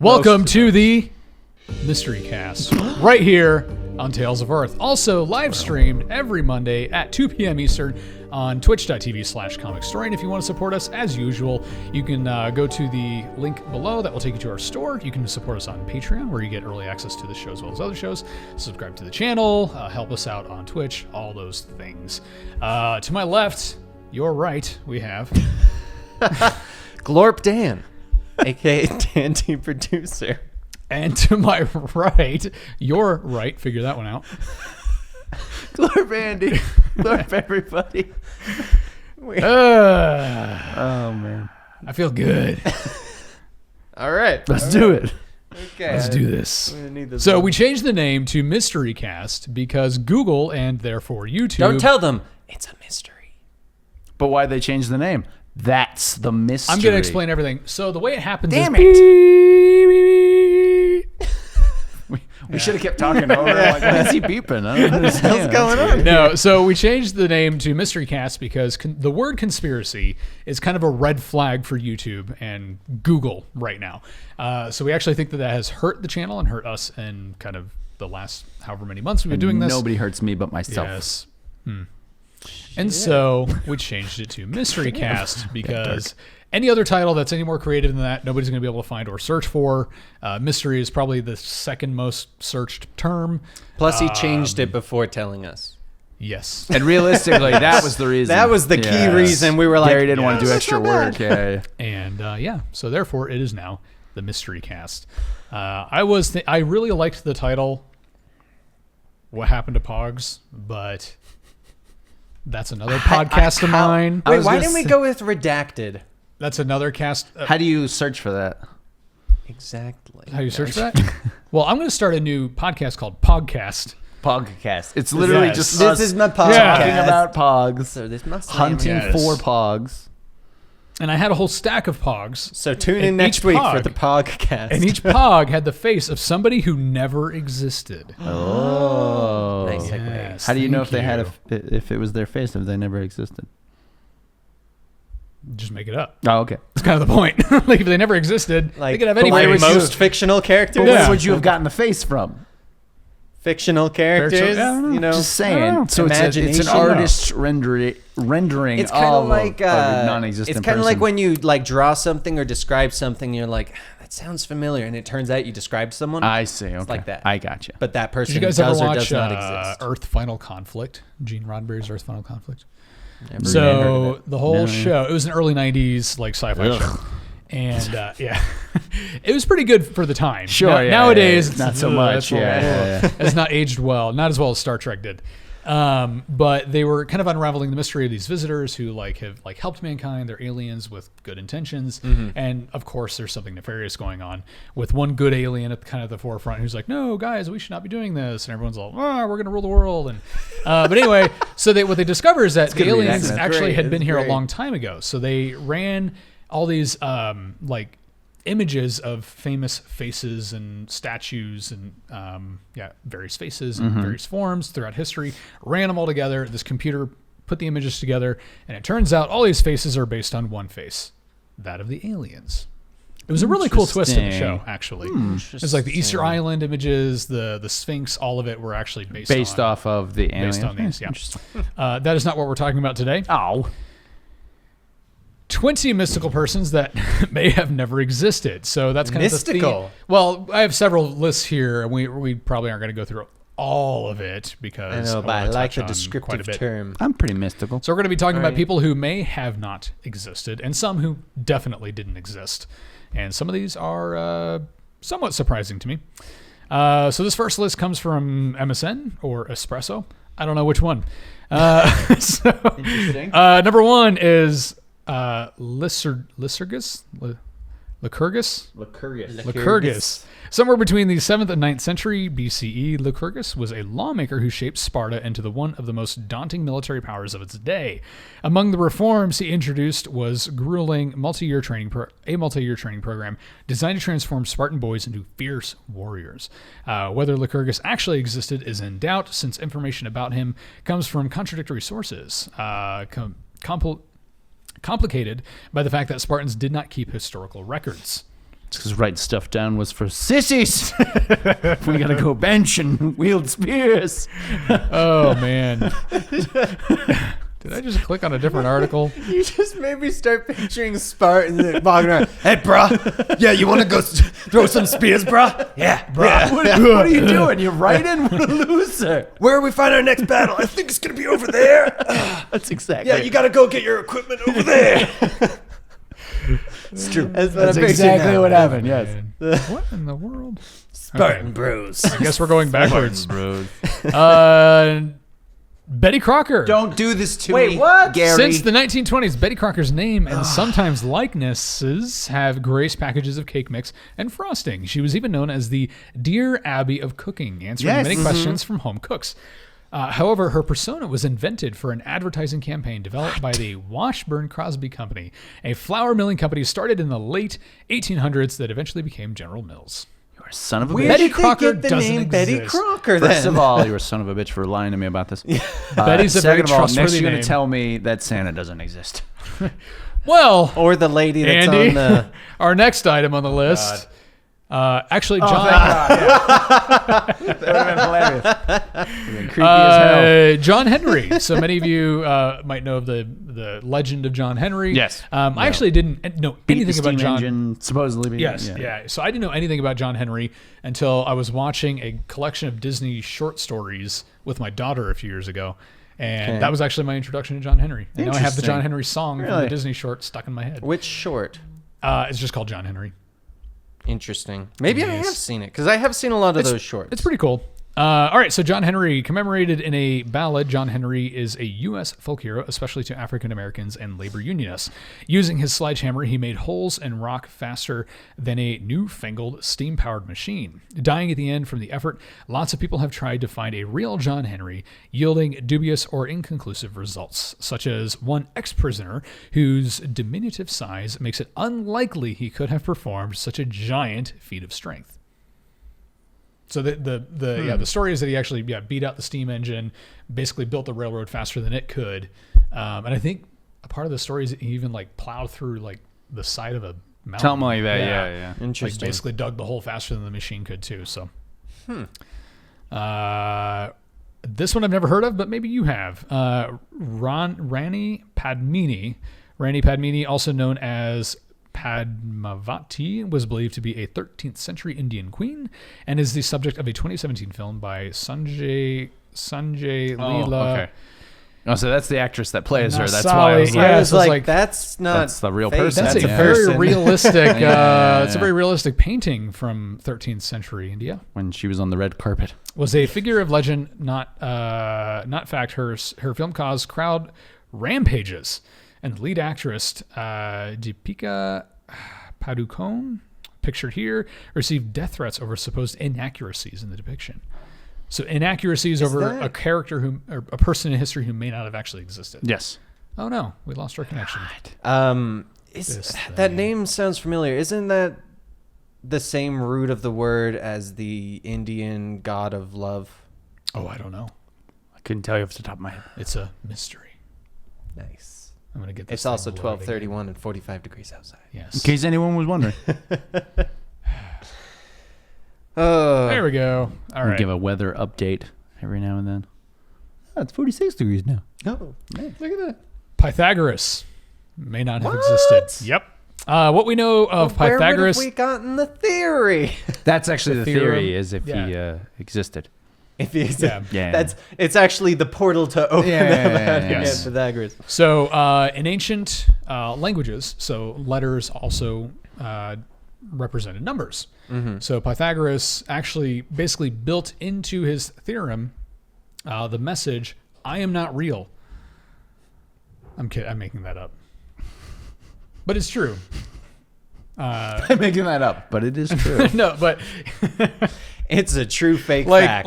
Welcome to the Mystery Cast, right here on Tales of Earth. Also live streamed every Monday at 2 p.m. Eastern on twitch.tv/comicstory. And if you want to support us, as usual, you can go to the link below that will take you to our store. You can support us on Patreon, where you get early access to the show as well as other shows. Subscribe to the channel, help us out on Twitch, all those things. To my left, your right, we have... Glorp Dan, a.k.a. Dandy Producer. And to my right, your right, figure that one out. Glorp Andy. Glorp everybody. Oh, man. I feel good. All right. Let's do it. Okay. Let's do this. I'm gonna need this So one. we changed the name to Mystery Cast because Google and therefore YouTube... Don't tell them. It's a mystery. But why they changed the name? That's the mystery. I'm going to explain everything. So the way it happens Damn is... We should have kept talking over. Like, why is he beeping? I don't understand. What's going on? No, so we changed the name to Mystery Cast because the word conspiracy is kind of a red flag for YouTube and Google right now. So we actually think that has hurt the channel and hurt us in kind of the last however many months we've been doing this. Nobody hurts me but myself. Yes. And so we changed it to Mystery Cast because any other title that's any more creative than that, nobody's going to be able to find or search for. Mystery is probably the second most searched term. Plus, he changed it before telling us. Yes. And realistically, that was the reason. That was the key reason we were like, Gary didn't want to do "Yes, extra that's not work. Yeah. And so therefore it is now the Mystery Cast. I really liked the title, What Happened to Pogs, but that's another podcast of mine. Wait, why didn't we go with redacted? That's another cast. How do you search for that? Exactly. How do you search for that? Well, I'm going to start a new podcast called Pogcast. Podcast. It's literally Yes. just This us is my podcast. talking about pogs, So this must hunting Yes. for pogs. And I had a whole stack of Pogs. So tune And in next each week Pog- for the podcast. And each Pog had the face of somebody who never existed. Oh. Nice segue. Yes, How do you know thank if they had you. if it was their face if they never existed? Just make it up. Oh, okay. That's kind of the point. Like, if they never existed, they could have any where face. would you- most fictional characters. But Yeah. where would you have gotten the face from? Fictional characters. I don't know. You know, Just saying. So it's an Imagination. artist's rendering it's kind of like a non-existent it's kind of like person. when you like draw something or describe something. You're like, that sounds familiar, and it turns out you described someone. I see. Okay. like that. I gotcha. But that person Did you guys does ever or watch does not exist. Earth Final Conflict? Gene Roddenberry's Earth Final Conflict? Never even heard of So it. the whole No. show, it was an early 90s like sci-fi show. And yeah, it was pretty good for the time. Sure, yeah, nowadays, yeah, it's not so much. that's a little- Yeah. It's not aged well, not as well as Star Trek did. But they were kind of unraveling the mystery of these visitors who have helped mankind. They're aliens with good intentions, and of course, there's something nefarious going on with one good alien at kind of the forefront who's like, "No, guys, we should not be doing this," and everyone's like, "Oh, we're going to rule the world." And but anyway, so what they discover is that the gonna be an aliens accident. actually Great, had been it's here a great. long time ago. So they ran all these images of famous faces and statues and various faces and various forms throughout history, ran them all together. This computer put the images together, and it turns out all these faces are based on one face, that of the aliens. It was a really cool twist in the show, actually. It was like the Easter Island images, the Sphinx, all of it were actually based on, off of the aliens. based on these. Yeah. Interesting. That is not what we're talking about today. Oh. 20 mystical persons that may have never existed. So that's kind of the Mystical? theme. Well, I have several lists here, and we probably aren't going to go through all of it I because know, but I wanna like touch the on quite a descriptive bit. term. I'm pretty mystical. So we're going to be talking about Alright. people who may have not existed, and some who definitely didn't exist. And some of these are somewhat surprising to me. So this first list comes from MSN or Espresso. I don't know which one. Interesting. Number one is Lycurgus. Lycurgus. Somewhere between the 7th and 9th century BCE, Lycurgus was a lawmaker who shaped Sparta into one of the most daunting military powers of its day. Among the reforms he introduced was grueling multi-year training program designed to transform Spartan boys into fierce warriors. Whether Lycurgus actually existed is in doubt, since information about him comes from contradictory sources. Complicated by the fact that Spartans did not keep historical records. because writing stuff down was for sissies. We gotta go bench and wield spears. Oh man. Did I just click on a different article? You just made me start picturing Spartans walking around. Hey, bruh. Yeah, you want to go throw some spears, bruh? Yeah, bruh. What are you doing? You're writing? What a loser. Where we find our next battle? I think it's going to be over there. That's exactly. Yeah, you got to go get your equipment over there. It's true. That's exactly what happened, yes. What in the world? Spartan bros. I guess we're going backwards. Bro. Betty Crocker. Don't do this to Wait, me, what? Gary. Since the 1920s, Betty Crocker's name and sometimes likenesses have graced packages of cake mix and frosting. She was even known as the Dear Abby of cooking, answering Yes. many questions from home cooks. However, her persona was invented for an advertising campaign developed by the Washburn Crosby Company, a flour milling company started in the late 1800s that eventually became General Mills. You're a son of a Where bitch. Betty did they Crocker get the doesn't name Betty exist. Crocker First then? of all, you're a son of a bitch for lying to me about this. Betty's a very second of all, next trustworthy you're name. going to tell me that Santa doesn't exist. Well, Or the lady that's Andy, on the... our next item on the list. Actually, John. That would have been hilarious. Been creepy as hell. John Henry. So many of you might know of the legend of John Henry. Yes. I actually didn't know Beat the anything about steam John. engine, supposedly. Yes, yeah. So I didn't know anything about John Henry until I was watching a collection of Disney short stories with my daughter a few years ago. And that was actually my introduction to John Henry. And now I have the Interesting. John Henry song from the Really? Disney short stuck in my head. Which short? It's just called John Henry. Interesting. Maybe I Yes. have seen it, because I have seen a lot of those shorts. It's pretty cool. All right, so John Henry, commemorated in a ballad. John Henry is a U.S. folk hero, especially to African Americans and labor unionists. Using his sledgehammer, he made holes in rock faster than a newfangled steam-powered machine. Dying at the end from the effort, lots of people have tried to find a real John Henry, yielding dubious or inconclusive results, such as one ex-prisoner whose diminutive size makes it unlikely he could have performed such a giant feat of strength. So the story is that he actually beat out the steam engine, basically built the railroad faster than it could, and I think a part of the story is that he even like plowed through like the side of a mountain. Something like that, yeah. Like Interesting. basically dug the hole faster than the machine could too. So, this one I've never heard of, but maybe you have. Rani Padmini, also known as Padmavati, was believed to be a 13th century Indian queen and is the subject of a 2017 film by Sanjay Leela. Okay. Oh, so that's the actress that plays her. That's Nasali, why I was like, yeah. I was so it's like, like- that's not... That's the real fake. person. That's a Yeah. very person. realistic. Yeah. It's a very realistic painting from 13th century India. when she was on the red carpet. Was a figure of legend, not fact. Her film caused crowd rampages, and the lead actress Deepika Padukone, pictured here, received death threats over supposed inaccuracies in the depiction. So inaccuracies over that- a character or a person in history who may not have actually existed. Yes. Oh no, we lost our connection. That thing. name sounds familiar. Isn't that the same root of the word as the Indian god of love? Oh, I don't know. I couldn't tell you off the top of my head. It's a mystery. Nice. I'm gonna get this. It's also thing loading. 12:31 and 45 degrees outside. Yes. In case anyone was wondering. There we go. All We right. give a weather update every now and then. Oh, it's 46 degrees now. Oh, Look at that. Pythagoras may not have What? existed. Yep. What we know of Pythagoras. Where would have we gotten the theory? That's actually the theorem. theory, is if he Yeah. Existed. If he's, Yeah. it's actually the portal to open Yeah. Yes. Pythagoras. So in ancient languages, so letters also represented numbers. So Pythagoras actually basically built into his theorem the message, "I am not real." I'm kidding. I'm making that up, but it's true. I'm making that up, but it is true. No, but It's a true fake like fact.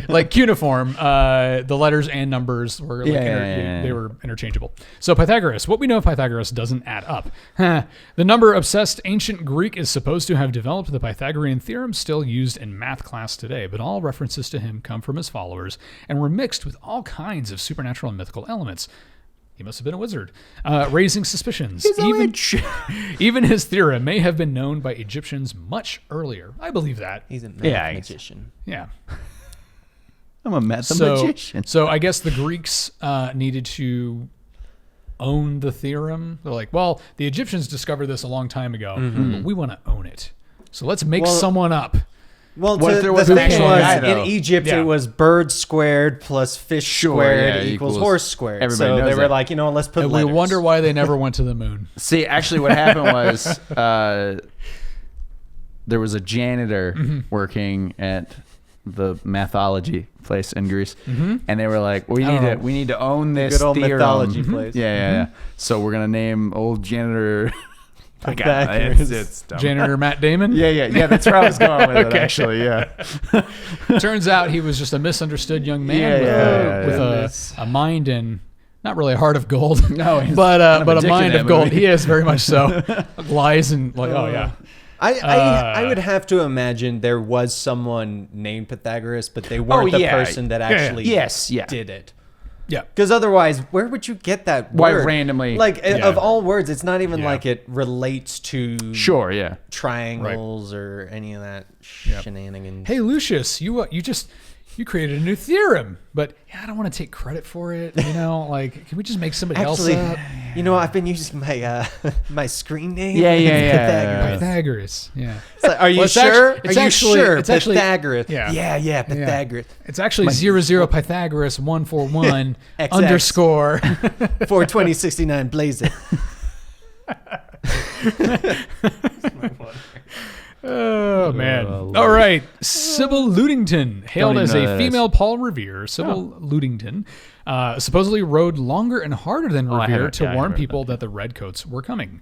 like cuneiform, the letters and numbers were like they were interchangeable. So Pythagoras, what we know of Pythagoras doesn't add up. The number-obsessed ancient Greek is supposed to have developed the Pythagorean theorem, still used in math class today, but all references to him come from his followers and were mixed with all kinds of supernatural and mythical elements. He must have been a wizard, raising suspicions. He's a witch. Even his theorem may have been known by Egyptians much earlier. I believe that. He's a Yeah, magician. Yeah. I'm a mathematician. So I guess the Greeks needed to own the theorem. They're like, well, the Egyptians discovered this a long time ago, but we want to own it. So let's make someone up. Well, What if there the was an thing actual was, guy, though? in Egypt, Yeah. it was bird squared plus fish squared equals horse squared. Everybody so knows they were that. like, let's put And letters. we wonder why they never went to the moon. See, actually, what happened was there was a janitor working at the mathology place in Greece, and they were like, "We need to own this Good old theorem." mythology place. Yeah. So we're gonna name old janitor. Pythagoras. It's dumb. Janitor Matt Damon. Yeah. That's where I was going with it. Okay. Actually, yeah. Turns out he was just a misunderstood young man Yeah, with a mind and not really a heart of gold. No, he's but kind of a addicted mind to of that gold. movie. He is very much so. Lies and like, oh yeah. I would have to imagine there was someone named Pythagoras, but they weren't the person that actually did it. Yeah. Because otherwise, where would you get that Why word? randomly? Like, Yeah. of all words, it's not even Yeah. like it relates to Sure, yeah. triangles or any of that shenanigans. Hey Lucius, you created a new theorem, but I don't want to take credit for it. Like, can we just make somebody Actually, else up? I've been using my my screen name. Yeah. Pythagoras. Pythagoras. Yeah. It's like, are you Well, it's sure? it's Are you actually- sure? it's actually- Pythagoras. Yeah. Pythagoras. It's actually 00 Pythagoras 141 XX. underscore. 42069 blaze it. Oh man! All right, Sybil Ludington, hailed Don't as even a know female Paul Revere. Sybil Ludington supposedly rode longer and harder than I Revere heard- to yeah, I warn heard people that the redcoats were coming.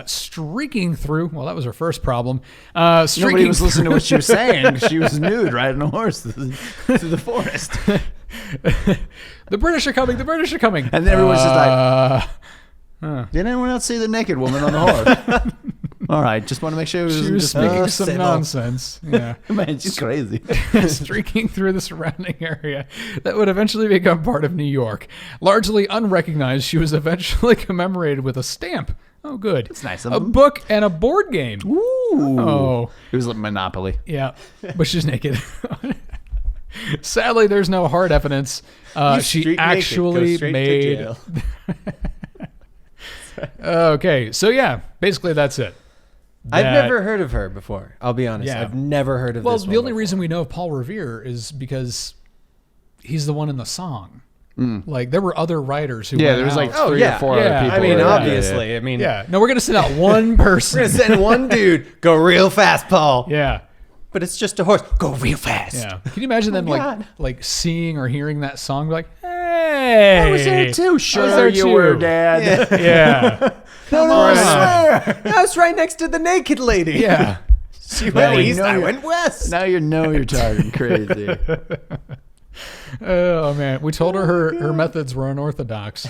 Streaking through, well, that was her first problem. Nobody Streaking was listening to what she was saying. She was nude riding a horse through the forest. the British are coming. The British are coming. And then everyone's just like, Uh, did anyone else see the naked woman on the horse? All right, just want to make sure it she was was speaking some Sybil. nonsense. Yeah. Man, she's crazy. Streaking through the surrounding area that would eventually become part of New York. Largely unrecognized, she was eventually commemorated with a stamp. Oh, good. That's nice of A them. book and a board game. Ooh. Oh. It was like Monopoly. Yeah, but she's naked. Sadly, there's no hard evidence. She Street naked, actually go straight to made. jail. Okay, so yeah, basically that's it. I've That- never heard of her before. I'll be honest. Yeah. I've never heard of Well, this the one only before. reason we know of Paul Revere is because he's the one in the song. Like there were other writers who. Yeah, went there was like out. three yeah. or four Yeah. other people. I mean, that- obviously. I mean, Yeah, no, we're gonna send out one we're person. gonna send one dude go real fast, Paul. Yeah, But it's just a horse. Go real fast. yeah. Can you imagine them God. like seeing or hearing that song? Like, hey, I was there too. I was Sure, there you too. were, Dad. Yeah, No, on. I swear. I was right next to the naked lady. yeah. She Now went you east, know I you're- went west. Now you know you're talking crazy. Oh man, we told her methods were unorthodox.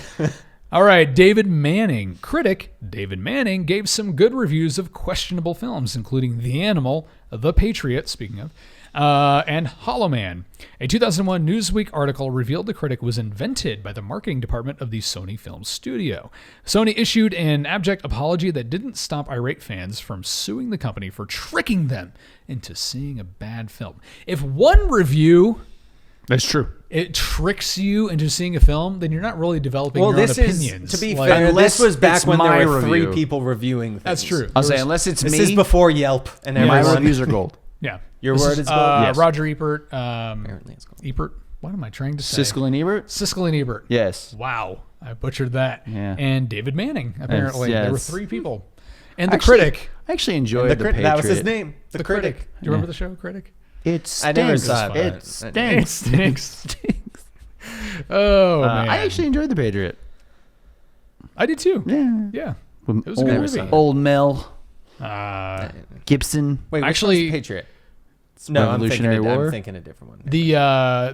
All right, David Manning, critic David Manning, gave some good reviews of questionable films, including The Animal, The Patriot, speaking of, and Hollow Man. A 2001 Newsweek article revealed the critic was invented by the marketing department of the Sony Film Studio. Sony issued an abject apology that didn't stop irate fans from suing the company for tricking them into seeing a bad film. If one review... That's true. it tricks you into seeing a film, then you're not really developing Well, your own this opinions. is, to be Like, fair, unless this was back it's when my there were review. 3 people reviewing things. that's true. I'll There say, was- unless it's This me, is before Yelp and my everyone. reviews are gold. yeah. Your This word is, is gold? Yes. Roger Ebert. Apparently it's gold. Ebert. What am I trying to say? Siskel and Ebert? Siskel and Ebert. Yes. Wow, I butchered that. Yeah. And David Manning. Apparently, yeah, there were it's- 3 people. And the Actually, critic. I actually enjoyed the Patriot. That was his name. The critic. Do you remember the show, Critic? It stinks. I never saw it, It but- stinks. It stinks. Oh man, I actually enjoyed the Patriot. I did too. Yeah. Yeah. With It was a good movie. Old Mel Uh, Gibson. Wait, which Actually- one's Patriot? No, Revolutionary War? I'm thinking a different one.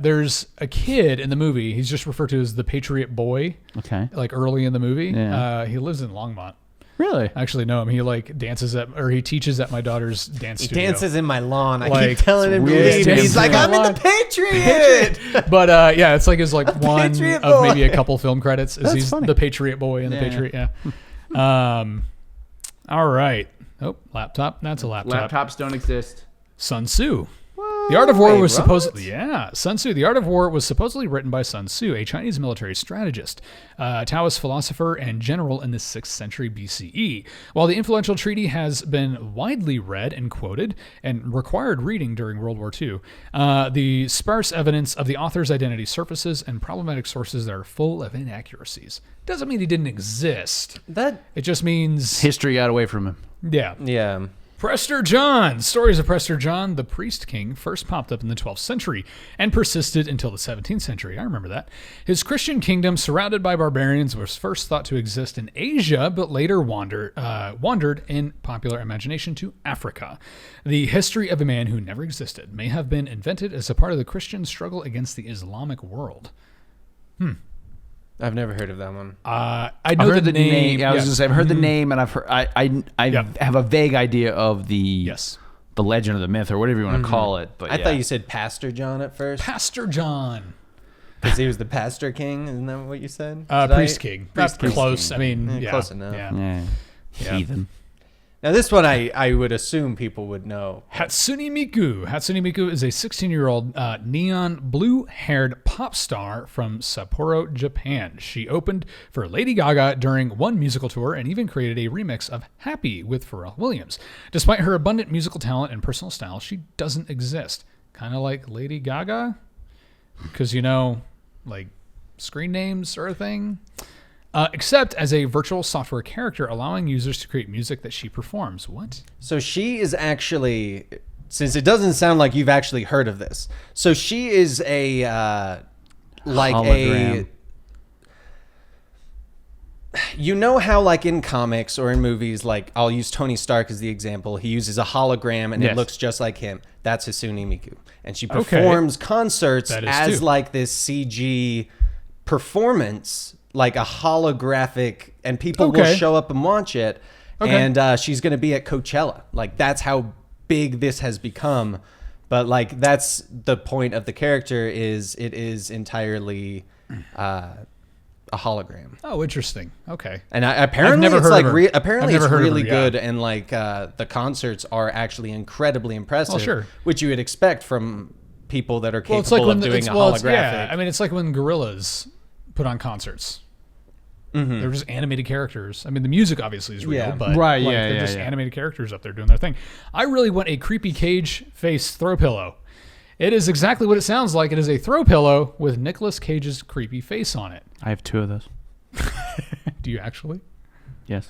there's a kid in the movie. He's just referred to as the Patriot Boy. Okay. Like early in the movie. Yeah. He lives in Longmont. Really? I actually know him. He like dances he teaches at my daughter's dance studio. He dances in my lawn. I Like, keep telling him to weird. leave. He's like, I'm in the Patriot. But yeah, it's like his like one Patriot of maybe a boy. couple film credits. Is That's he's funny. the Patriot boy in the Patriot? Yeah. All right. Oh, laptop. That's a laptop. Laptops don't exist. Sun Tzu. The Art of War was what? supposedly, Sun Tzu. The Art of War was supposedly written by Sun Tzu, a Chinese military strategist, Taoist philosopher, and general in the 6th century BCE. While the influential treaty has been widely read and quoted and required reading during World War II, the sparse evidence of the author's identity surfaces and problematic sources that are full of inaccuracies. Doesn't mean he didn't exist. It just means History got away from him. Yeah. Prester John. Stories of Prester John, the priest king, first popped up in the 12th century and persisted until the 17th century. I remember that. His Christian kingdom, surrounded by barbarians, was first thought to exist in Asia, but later wandered in popular imagination to Africa. The history of a man who never existed may have been invented as a part of the Christian struggle against the Islamic world. I've never heard of that one. I I've know heard the name. Yeah, I was gonna say I've heard the name, and I've heard I have a vague idea of the the legend or the myth or whatever you want to call it. But I thought you said Pastor John at first. Pastor John. Because he was the pastor king. Isn't that what you said? Priest king. Priest Not king. close. I mean, yeah. Close enough. Yeah. Heathen. Now this one I would assume people would know. Hatsune Miku. Hatsune Miku is a 16-year-old neon blue-haired pop star from Sapporo, Japan. She opened for Lady Gaga during one musical tour and even created a remix of Happy with Pharrell Williams. Despite her abundant musical talent and personal style, she doesn't exist. Kind of like Lady Gaga? Because, like screen names are a thing. Except as a virtual software character, allowing users to create music that she performs. What? So she is actually, since it doesn't sound like you've actually heard of this, so she is a Hologram. You know how like in comics or in movies, like I'll use Tony Stark as the example. He uses a hologram and it looks just like him. That's Hatsune Miku, and she performs concerts as like this CG performance. Like a holographic, and people will show up and watch it. And she's going to be at Coachella. Like that's how big this has become. But like that's the point of the character is it is entirely a hologram. Oh, interesting. Okay. And apparently never it's heard like of her. apparently I've it's never heard of really her, yeah. good, and like the concerts are actually incredibly impressive. Well, sure. Which you would expect from people that are capable It's like of doing a holographic. Yeah, I mean, it's like when Gorillaz put on concerts. They're just animated characters. I mean, the music obviously is real, but they're just animated characters up there doing their thing. I really want a creepy Cage face throw pillow. It is exactly what it sounds like. It is a throw pillow with Nicolas Cage's creepy face on it. I have 2 of those. Do you actually? Yes.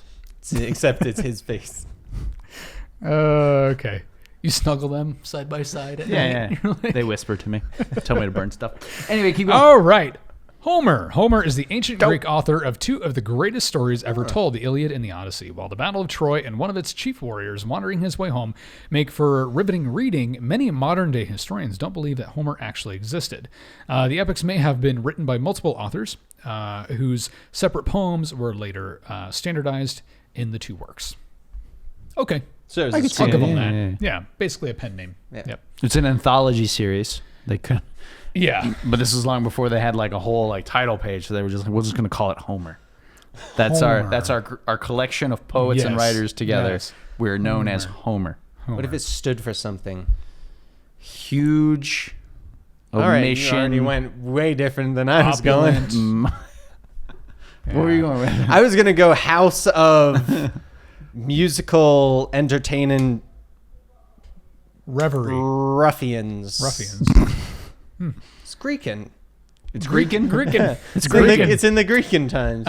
Except it's his face. Okay. You snuggle them side by side at night? Yeah. They whisper to me, tell me to burn stuff. Anyway, keep going. All right. Homer. Homer is the ancient Greek author of 2 of the greatest stories ever told, the Iliad and the Odyssey. While the Battle of Troy and one of its chief warriors wandering his way home make for riveting reading, many modern-day historians don't believe that Homer actually existed. The epics may have been written by multiple authors, whose separate poems were later standardized in the 2 works. Okay. So I'll give them that. Yeah, basically a pen name. Yeah. Yep. It's an anthology series. They could. Yeah. But this is long before they had like a whole like title page. So they were just like, we're just going to call it Homer. That's our collection of poets and writers together. Yes. We're known as Homer. What if it stood for something? Huge All right, omission. you already went way different than I was going. What were you going with? I was gonna go House of Musical Entertaining Reverie. Ruffians. It's Greekin. It's Greekin? Greekin. It's in the Greekin times.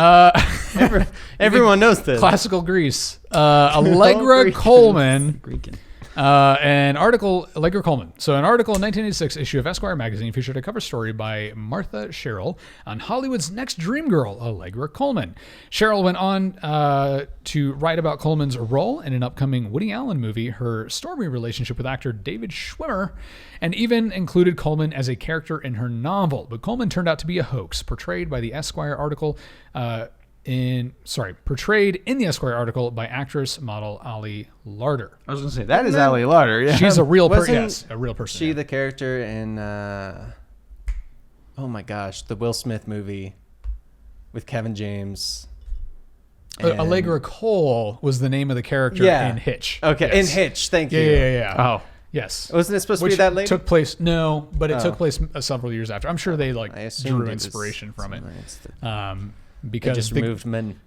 Everyone knows this. Classical Greece. Allegra Coleman. Greekin. Allegra Coleman. So an article in 1986 issue of Esquire magazine featured a cover story by Martha Sherrill on Hollywood's next dream girl, Allegra Coleman. Sherrill went on to write about Coleman's role in an upcoming Woody Allen movie, her stormy relationship with actor David Schwimmer, and even included Coleman as a character in her novel. But Coleman turned out to be a hoax, portrayed by the Esquire article portrayed in the Esquire article by actress model Ali Larder. I was going to say, that is Ali Larder. Yeah. She's a real person. Yes, a real person. She the character in, oh my gosh, the Will Smith movie with Kevin James. Allegra Cole was the name of the character in Hitch. Okay, yes. in Hitch, thank you. Yeah. Oh. Yes. Wasn't it supposed to be that lady? Took place, no, but it took place several years after. I'm sure they drew inspiration from it. Because they just removed men.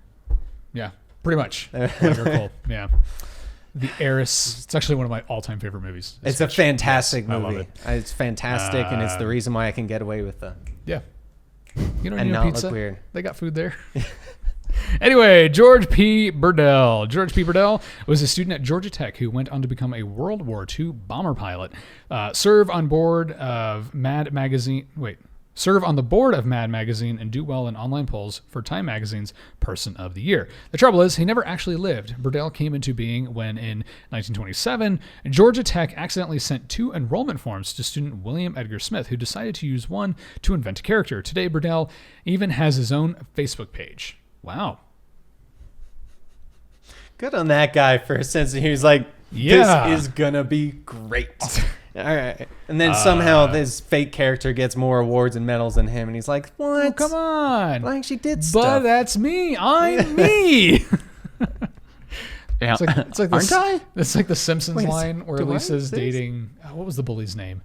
Yeah, pretty much. Allegra Cole, yeah. The Heiress. It's actually one of my all-time favorite movies. It's a fantastic movie. I love it. It's fantastic, and it's the reason why I can get away with them. Yeah. You don't and need not a pizza. Look weird. They got food there. Anyway, George P. Burdell. George P. Burdell was a student at Georgia Tech who went on to become a World War II bomber pilot, serve on the board of Mad Magazine, and do well in online polls for Time Magazine's Person of the Year. The trouble is, he never actually lived. Burdell came into being when, in 1927, Georgia Tech accidentally sent 2 enrollment forms to student William Edgar Smith, who decided to use one to invent a character. Today, Burdell even has his own Facebook page. Wow. Good on that guy for a sense. He was like, this is going to be great. All right. And then somehow this fake character gets more awards and medals than him. And he's like, what? Oh, come on. I actually did stuff. But that's me. I'm me. Yeah. It's like Aren't I? It's like the Simpsons line where Lisa's dating, what was the bully's name?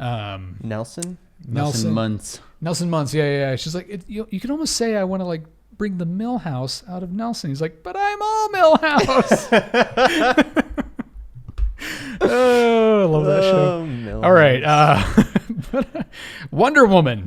Nelson Muntz. Nelson Muntz. Yeah. She's like, you can almost say I want to bring the Millhouse out of Nelson. He's like, but I'm all Millhouse. Oh, I love that show. All right. Wonder Woman.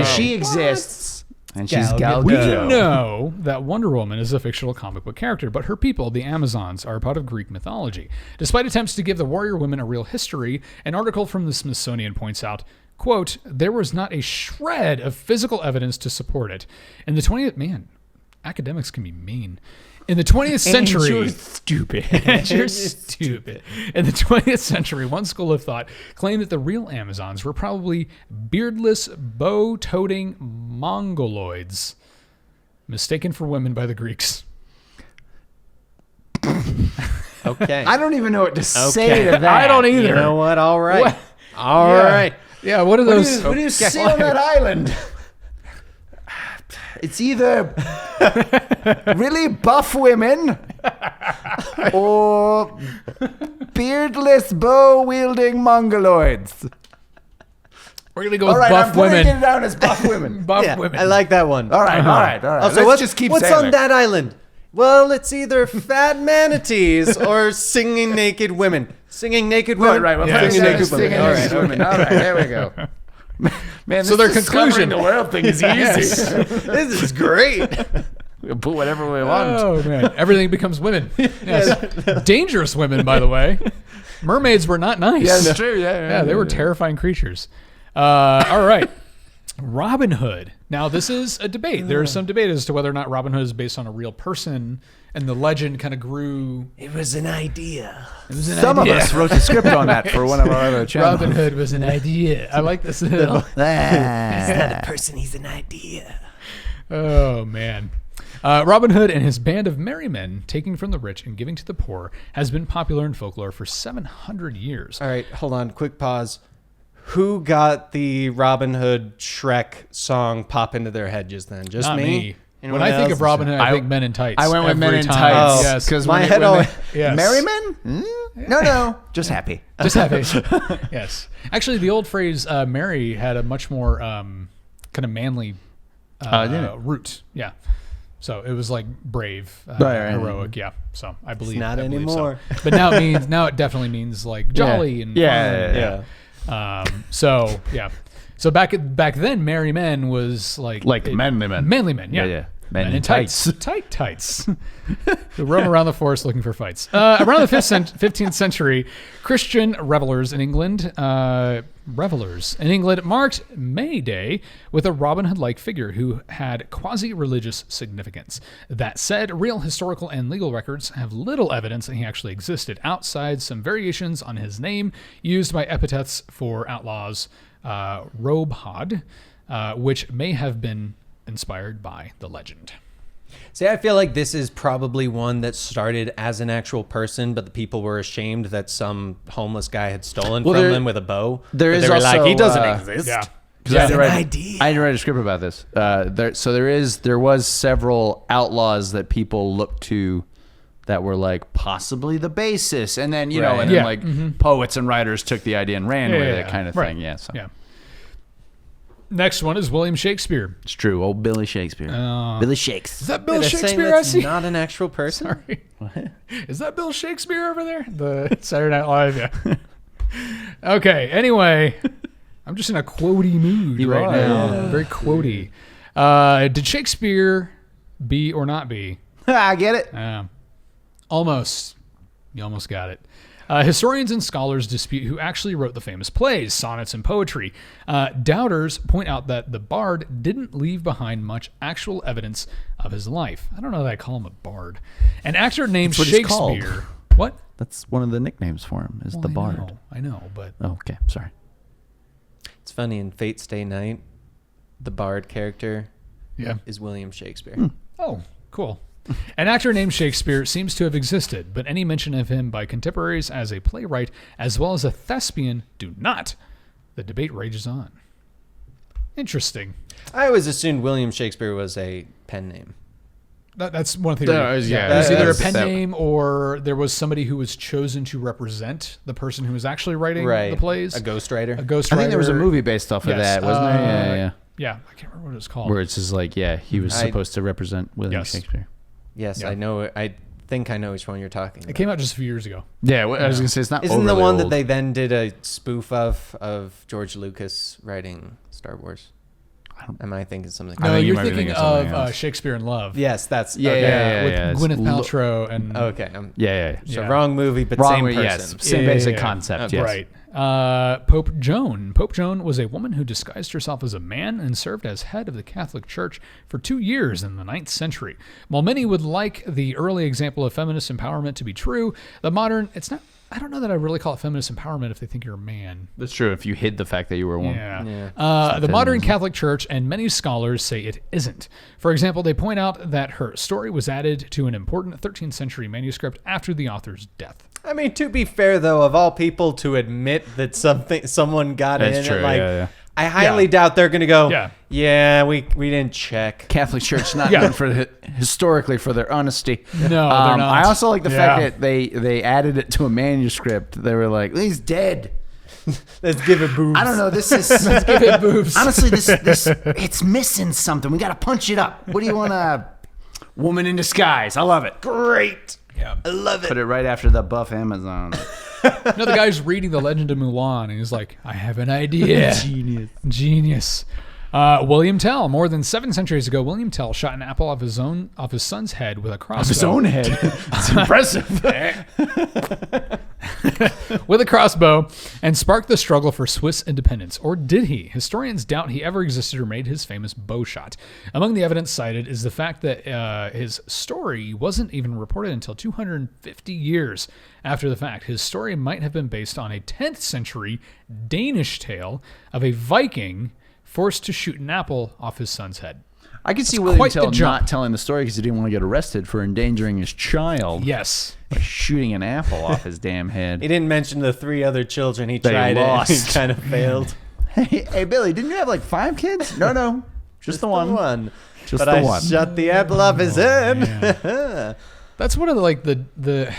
She exists. And she's Gal We Gadot. know that Wonder Woman is a fictional comic book character, but her people, the Amazons, are a part of Greek mythology. Despite attempts to give the warrior women a real history, an article from the Smithsonian points out, quote, there was not a shred of physical evidence to support it. In the 20th... Man, academics can be mean. In the 20th century... You're stupid. You're stupid. In the 20th century, one school of thought claimed that the real Amazons were probably beardless, bow-toting mongoloids, mistaken for women by the Greeks. Okay. I don't even know what to say to that. I don't either. You know what? All right. What? All right. Yeah, what are those? What do you see on that island? It's either really buff women or beardless, bow-wielding mongoloids. We're going to go with buff women. I'm putting it down as buff women. Buff women. I like that one. All right. Also, Let's just keep what's sailing. on that island? Well, it's either fat manatees or singing naked women. Singing naked women. Right. Well, Yeah, singing naked singing women. All naked right. women. All right. There we go. Man, So their conclusion. the world thing is easy. Yes. This is great. We'll put whatever we want. Oh, man. Everything becomes women. Yes. Dangerous women, by the way. Mermaids were not nice. Yeah, that's true. Yeah, they were terrifying creatures. All right. Robin Hood. Now, this is a debate. There is some debate as to whether or not Robin Hood is based on a real person, and the legend kind of grew. It was an idea. Some of us wrote the script on that for one of our other channels. Robin Hood was an idea. I like this. He's not a person, he's an idea. Oh, man. Robin Hood and his band of merry men, taking from the rich and giving to the poor, has been popular in folklore for 700 years. All right, hold on. Quick pause. Who got the Robin Hood Shrek song pop into their head just then? Just Not me? When I think of Robin Hood, I think Men in Tights. I went with every Men in time. Tights. Yes. Because My head always... Yes. Merry men? No. Just happy. Just happy. Yes. Actually, the old phrase "merry" had a much more kind of manly root. Yeah. So it was like brave, heroic. Yeah. So I believe not I believe anymore. So. But now it definitely means like jolly and fun. Yeah. So back then, merry men was like manly men. Manly men. Yeah. Men in tights. Tights. Who roam around the forest looking for fights. Around the 15th century, Christian revelers in England marked May Day with a Robin Hood-like figure who had quasi-religious significance. That said, real historical and legal records have little evidence that he actually existed, outside some variations on his name used by epithets for outlaws, Robehod, which may have been inspired by the legend. See, I feel like this is probably one that started as an actual person, but the people were ashamed that some homeless guy had stolen from them with a bow. There is they were also, like, he doesn't exist. Yeah. I had to write a script about this. There was several outlaws that people looked to that were like possibly the basis, and then poets and writers took the idea and ran with it, kind of thing. Yeah. So. Yeah. Next one is William Shakespeare. It's true. Old Billy Shakespeare. Billy Shakes. Is that Bill Wait, Shakespeare? that's not an actual person? Sorry. What? Is that Bill Shakespeare over there? The Saturday Night Live, yeah. Okay, anyway. I'm just in a quotey mood right now. Yeah. Very quotey. Did Shakespeare be or not be? I get it. Almost. You almost got it. Historians and scholars dispute who actually wrote the famous plays, sonnets, and poetry. Doubters point out that the bard didn't leave behind much actual evidence of his life. I don't know that I call him a bard. An actor named Shakespeare. What? That's one of the nicknames for him, is the bard. I know, but... Oh, okay. Sorry. It's funny, in Fate Stay Night, the bard character is William Shakespeare. Oh, cool. An actor named Shakespeare seems to have existed, but any mention of him by contemporaries as a playwright as well as a thespian do not. The debate rages on. Interesting. I always assumed William Shakespeare was a pen name. That's one thing. It was either a pen name or there was somebody who was chosen to represent the person who was actually writing the plays. A ghostwriter. I think there was a movie based off of that, wasn't there? Yeah. I can't remember what it was called. Where it's just like, he was supposed to represent William Shakespeare. Yes, I know. I think I know which one you're talking about. It came out just a few years ago. Yeah, I was going to say it's not Isn't the one old. that they then did a spoof of George Lucas writing Star Wars? Am I thinking something? No, you're thinking of Shakespeare in Love. Yes, that's... with Gwyneth Paltrow and... Okay. So wrong movie, but same person. Yes, same basic concept, yes. Right. Pope Joan. Pope Joan was a woman who disguised herself as a man and served as head of the Catholic Church for 2 years in the 9th century. While many would like the early example of feminist empowerment to be true, the modern... It's not... I don't know that I really call it feminist empowerment if they think you're a man. That's true, if you hid the fact that you were a woman. Yeah. The modern Catholic Church and many scholars say it isn't. For example, they point out that her story was added to an important 13th century manuscript after the author's death. I mean, to be fair, though, of all people to admit that someone got in, true. I highly doubt they're going to go, we didn't check. Catholic Church not known for historically for their honesty. No, they're not. I also like the fact that they added it to a manuscript. They were like, he's dead. Let's give it boobs. I don't know. This is let's give it boobs. Honestly, this it's missing something. We got to punch it up. What do you want to? Woman in disguise. I love it. Great. Yeah, I love it. Put it right after the buff Amazon. The guy's reading The Legend of Mulan, and he's like, I have an idea. Genius. William Tell. More than 7 centuries ago, William Tell shot an apple off his son's head with a crossbow. Off his own head? It's impressive. With a crossbow, and sparked the struggle for Swiss independence. Or did he? Historians doubt he ever existed or made his famous bow shot. Among the evidence cited is the fact that his story wasn't even reported until 250 years after the fact. His story might have been based on a 10th century Danish tale of a Viking forced to shoot an apple off his son's head. I could see William Tell not telling the story because he didn't want to get arrested for endangering his child. Yes. By shooting an apple off his damn head. He didn't mention the 3 other children he tried and he kind of failed. Hey, Billy, didn't you have like 5 kids? No. Just the one. Just the one. Shut the apple off his head. That's one of the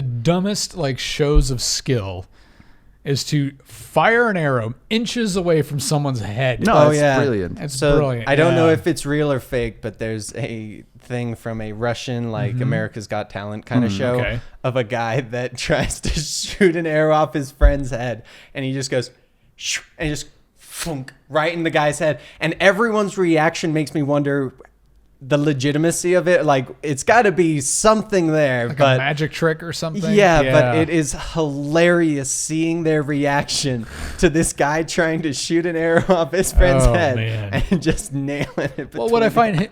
dumbest shows of skill is to fire an arrow inches away from someone's head. No, it's brilliant. It's brilliant. I don't know if it's real or fake, but there's a thing from a Russian, America's Got Talent kind of show of a guy that tries to shoot an arrow off his friend's head, and he just goes, shoo, and just funk right in the guy's head. And everyone's reaction makes me wonder the legitimacy of it. It's got to be something there, but a magic trick or something. Yeah, but it is hilarious seeing their reaction to this guy trying to shoot an arrow off his friend's head and just nailing it. Well, what I find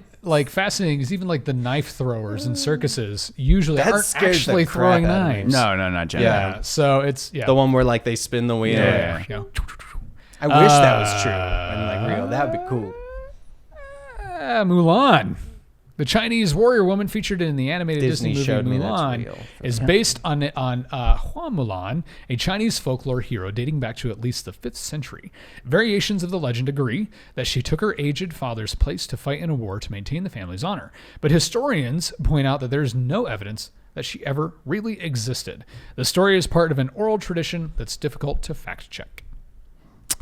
fascinating is even the knife throwers in circuses usually aren't actually throwing knives. No, not generally. Yeah, so it's the one where they spin the wheel. Yeah. I wish that was true and real. That would be cool. Mulan. The Chinese warrior woman featured in the animated Disney movie Mulan is based on Hua Mulan, a Chinese folklore hero dating back to at least the 5th century. Variations of the legend agree that she took her aged father's place to fight in a war to maintain the family's honor. But historians point out that there is no evidence that she ever really existed. The story is part of an oral tradition that's difficult to fact check.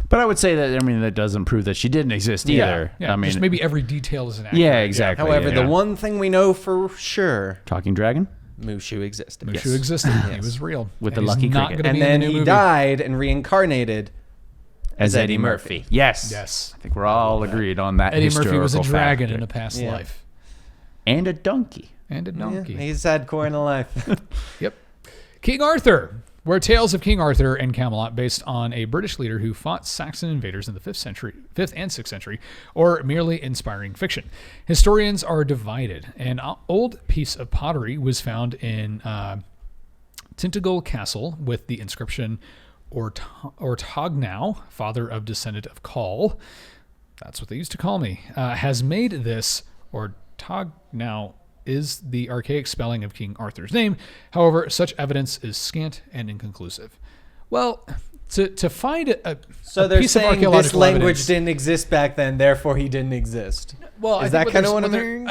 But I would say that, that doesn't prove that she didn't exist either. Yeah, just maybe every detail isn't accurate. Yeah, exactly. However, the one thing we know for sure... Talking dragon? Mushu existed. Mushu existed. He was real. With the lucky cricket. And then he died and reincarnated as Eddie Murphy. Yes. I think we're all agreed on that. Eddie Murphy was a dragon in a past life. And a donkey. Yeah, he's had core in a life. Yep. King Arthur. Were tales of King Arthur and Camelot based on a British leader who fought Saxon invaders in the 5th and 6th century, or merely inspiring fiction? Historians are divided. An old piece of pottery was found in Tintagel Castle with the inscription Ortognau, father of descendant of Coll. That's what they used to call me. Has made this Ortognau is the archaic spelling of King Arthur's name. However, such evidence is scant and inconclusive. Well, to find a they're piece saying of archaeological this language evidence, didn't exist back then, therefore he didn't exist. Well, is that kind of what I'm hearing?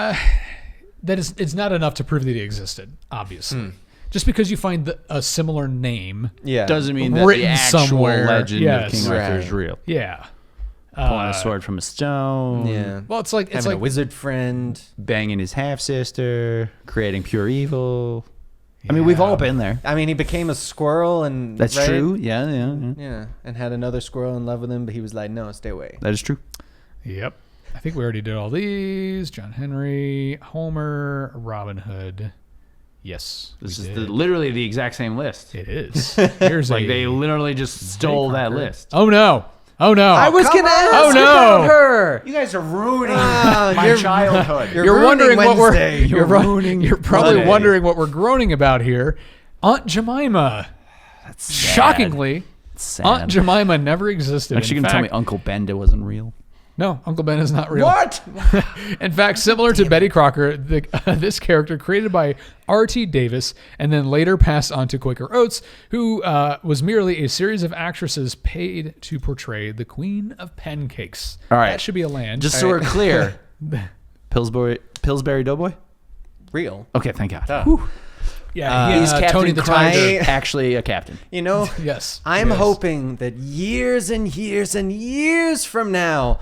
It's not enough to prove that he existed, obviously. Just because you find a similar name doesn't mean that the actual legend of King Arthur is real. Yeah. Pulling a sword from a stone. Yeah. Well, it's like having a wizard friend, banging his half sister, creating pure evil. Yeah. I mean, we've all been there. I mean, he became a squirrel, and that's true. Yeah, and had another squirrel in love with him, but he was like, "No, stay away." That is true. Yep. I think we already did all these. John Henry, Homer, Robin Hood. Yes, this is literally the exact same list. It is. Here's they literally just stole that list. Oh no. I was going to ask about her. You guys are ruining my childhood. You're wondering what You're probably wondering what we're groaning about here. Aunt Jemima. That's shockingly, sad. Aunt Jemima never existed. Actually, you can tell me Uncle Benda wasn't real. No, Uncle Ben is not real. What? In fact, similar to Betty Crocker, this character created by R.T. Davis and then later passed on to Quaker Oats, who was merely a series of actresses paid to portray the Queen of Pancakes. All right. That should be a land. Just so we're clear, Pillsbury Doughboy? Real. Okay, thank God. Yeah, he's Captain Tony the Tiger. Actually a captain. Yes. I'm hoping that years and years and years from now,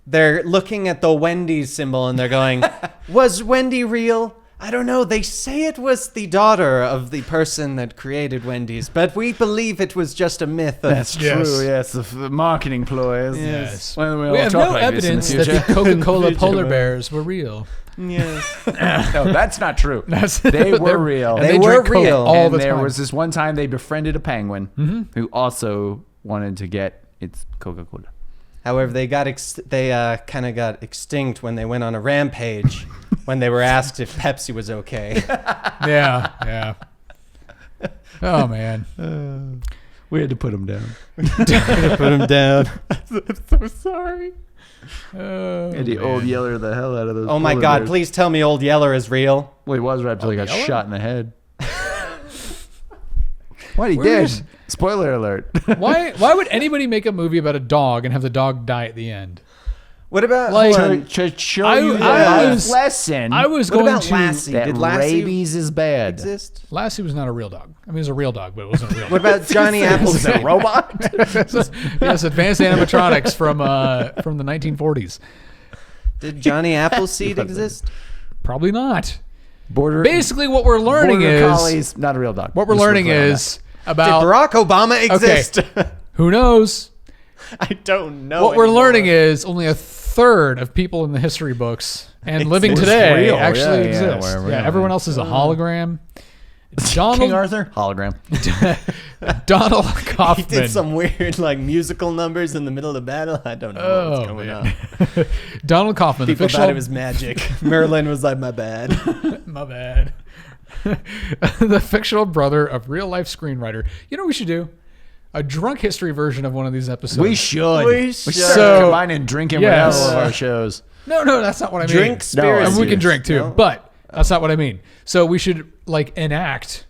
they're looking at the Wendy's symbol and they're going, was Wendy real? I don't know. They say it was the daughter of the person that created Wendy's, but we believe it was just a myth. That's true. Yes, the marketing ploy. Yes. Well, we have no evidence that the Coca-Cola polar bears were real. Yes. No, that's not true. They were real. They were real. All the time. There was this one time they befriended a penguin who also wanted to get its Coca-Cola. However, they kind of got extinct when they went on a rampage when they were asked if Pepsi was okay. Yeah. Oh, man. We had to put him down. I'm so sorry. And the Old Yeller the hell out of those. Oh, my God. Bears. Please tell me Old Yeller is real. Well, he was right until he got shot in the head. What he did? Spoiler alert. Why would anybody make a movie about a dog and have the dog die at the end? What about to show you the lesson? I was what going about to Lassie? That Did Lassie rabies is bad. Exist? Lassie was not a real dog. I mean, it was a real dog, but it wasn't a real dog. What about Johnny Appleseed? A robot? Yes, advanced animatronics from the 1940s. Did Johnny Appleseed exist? Probably not. Basically, what we're learning is Collies, not a real dog. What we're learning is about did Barack Obama exist? Okay. Who knows? I don't know. What we're learning is only a third of people in the history books and living today actually exist. Everyone else is a hologram. King Arthur hologram. Donald Kaufman. He did some weird musical numbers in the middle of the battle. I don't know what's going on. Donald Kaufman. People thought it was magic. Merlin was like, my bad. My bad. The fictional brother of real life screenwriter. You know what we should do? a drunk history version of one of these episodes. We should. We should. So, combine and drinking with all of our shows. No, that's not what I mean. Drink spirits. And we can drink too, but that's not what I mean. So we should like enact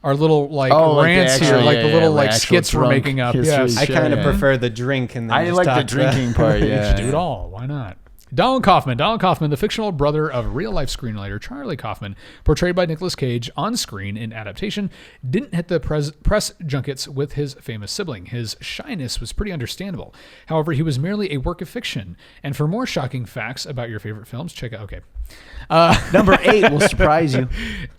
our little rants here, the little skits we're making up. Yes. I kind of prefer the drink and then I like the drinking part. Yeah, we should do it all. Why not? Donald Kaufman, the fictional brother of real-life screenwriter Charlie Kaufman, portrayed by Nicolas Cage on screen in adaptation, didn't hit the press junkets with his famous sibling. His shyness was pretty understandable. However, he was merely a work of fiction. And for more shocking facts about your favorite films, check out... Okay. Number 8 will surprise you.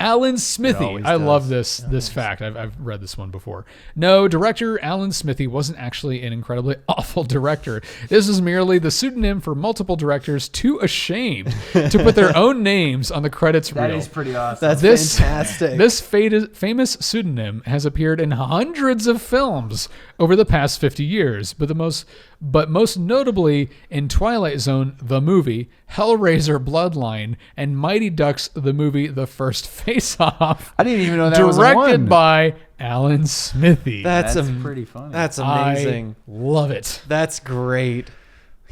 Alan Smithy. I love this fact. I've read this one before. No, director Alan Smithy wasn't actually an incredibly awful director. This is merely the pseudonym for multiple directors too ashamed to put their own names on the credits reel. That is pretty awesome. That's fantastic. This famous pseudonym has appeared in hundreds of films over the past 50 years, but most notably in Twilight Zone, the movie, Hellraiser Bloodline, and Mighty Ducks, the movie The First Face-Off. I didn't even know that was one. Directed by Alan Smithy. That's pretty funny. That's amazing. I love it. That's great.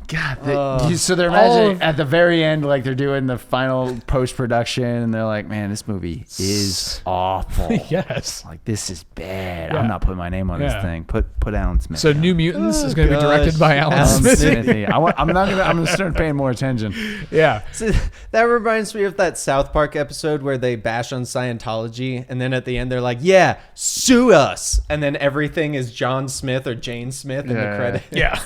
God, so they're imagining at the very end, like they're doing the final post-production, and they're like, man, this movie is awful. Yes. Like, this is bad. Yeah. I'm not putting my name on this thing. Put Alan Smith. So New Mutants is going to be directed by Alan Smithy. I'm going to start paying more attention. Yeah. So that reminds me of that South Park episode where they bash on Scientology, and then at the end they're like, yeah, sue us. And then everything is John Smith or Jane Smith in the credits. Yeah.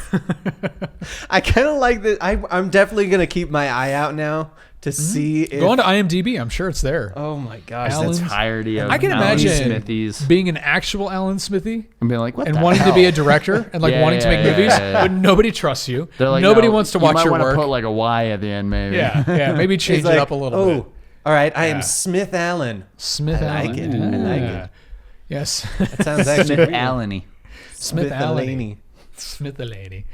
I kind of like that. I'm definitely going to keep my eye out now to see if... Go on to IMDb. I'm sure it's there. Oh my gosh. That's entirety of I can Alan imagine Smithies. being an actual Alan Smithy and being like, what and the wanting hell? to be a director and wanting to make movies, but nobody trusts you. Like, nobody wants to watch your work. You might want to put like a Y at the end, maybe. Yeah. Maybe change it up a little bit. All right. I am Smith Allen. Smith I like Allen. it. I like it. Yes. That sounds actually Smith Allen-y. Smith Allen. Smith Mulaney.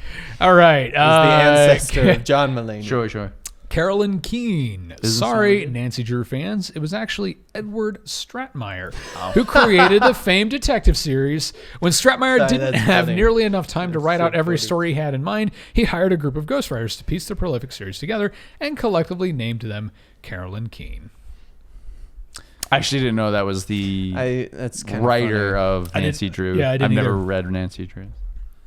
All right. He's the ancestor of John Mulaney. Sure. Carolyn Keene. Sorry, Nancy Drew fans. It was actually Edward Stratmeyer who created the famed detective series. When Stratmeyer didn't have nearly enough time to write out every story he had in mind, he hired a group of ghostwriters to piece the prolific series together and collectively named them Carolyn Keene. I actually didn't know that was the writer of Nancy Drew. Yeah, I didn't I've never either. read Nancy Drew.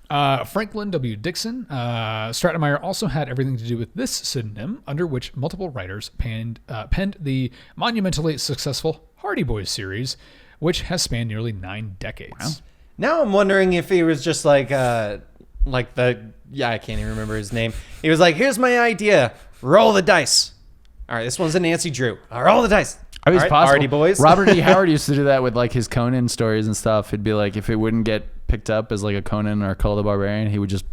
Franklin W. Dixon. Stratmeyer also had everything to do with this pseudonym, under which multiple writers penned the monumentally successful Hardy Boys series, which has spanned nearly 9 decades. Wow. Now I'm wondering if he was just I can't even remember his name. He was like, here's my idea. Roll the dice. All right, this one's a Nancy Drew. All right, roll the dice. I mean, it's possible. Hardy Boys. Robert E. Howard used to do that with like his Conan stories and stuff. It'd be like, if it wouldn't get picked up as like a Conan or a Call of the Barbarian, he would just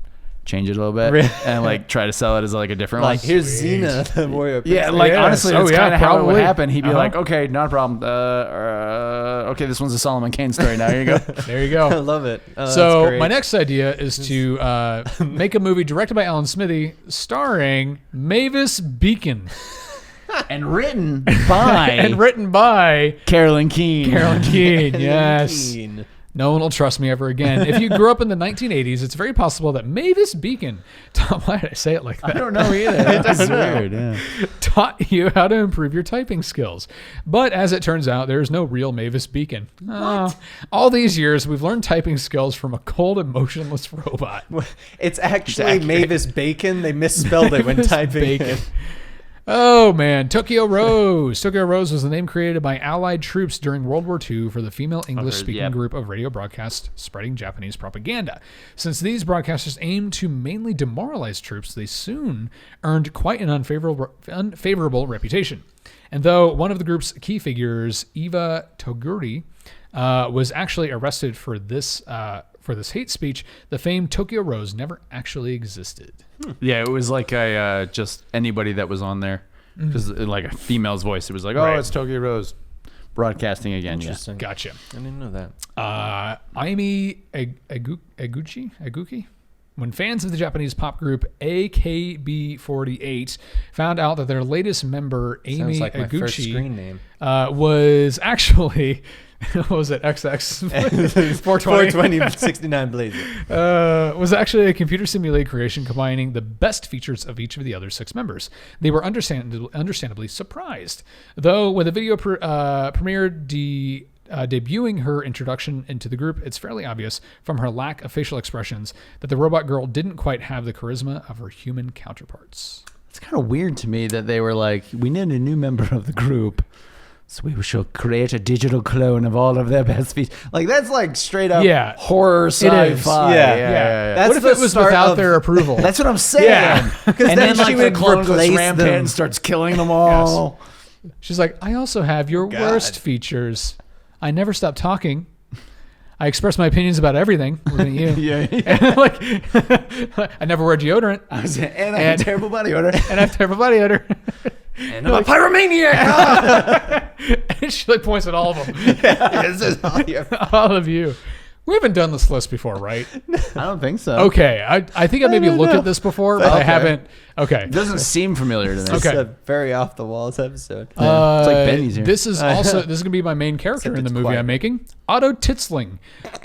change it a little bit and like try to sell it as like a different one. Like, here's Xena, the warrior. Yeah, like honestly, that's kind of how it would happen. He'd be like, okay, not a problem. Okay, this one's a Solomon Kane story now. Here you go. There you go. I love it. So my next idea is to make a movie directed by Alan Smithy starring Mavis Beacon. And written by Carolyn Carolyn Keene. Keene, yes. No one will trust me ever again. If you grew up in the 1980s, it's very possible that Mavis Beacon, Tom, why did I say it like that? I don't know either. That's weird. Yeah. Taught you how to improve your typing skills. But as it turns out, there's no real Mavis Beacon. All these years, we've learned typing skills from a cold and motionless robot. It's actually Mavis Bacon. They misspelled it when typing Bacon. Oh, man. Tokyo Rose. Tokyo Rose was the name created by Allied troops during World War II for the female English-speaking group of radio broadcasts spreading Japanese propaganda. Since these broadcasters aimed to mainly demoralize troops, they soon earned quite an unfavorable reputation. And though one of the group's key figures, Eva Toguri, was actually arrested for this hate speech, the famed Tokyo Rose never actually existed. Yeah, it was like just anybody that was on there, because like a female's voice. It was like, it's Tokyo Rose broadcasting again. Interesting. Yeah. Gotcha. I didn't know that. Aimi Aguki. When fans of the Japanese pop group AKB48 found out that their latest member, Aimi Sounds like my first Aguchi, screen name. was actually what was it? XX 420 69 Blazer. Was actually a computer simulated creation combining the best features of each of the other 6 members. They were understandably surprised, though when the video premiered debuting her introduction into the group, it's fairly obvious from her lack of facial expressions that the robot girl didn't quite have the charisma of her human counterparts. It's kind of weird to me that they were like, we need a new member of the group, so we shall create a digital clone of all of their best features. Like, that's like straight up horror sci-fi. Yeah. That's what if it was without their approval? That's what I'm saying. Yeah. Because then like, she would the clone goes replace rampant them. and starts killing them all. Yes. She's like, I also have your worst features. I never stop talking. I express my opinions about everything. Looking at you. And like, I never wear deodorant. And I have terrible body odor. And I have terrible body odor. And I'm a pyromaniac. And she like points at all of them. This is all of you. We haven't done this list before, right? I don't think so. Okay. I think I maybe looked at this before, but I haven't. Okay. It doesn't seem familiar to me. It's a very off the walls episode. It's like Benny's here. This is going to be my main character in the movie I'm making, Otto Titzling.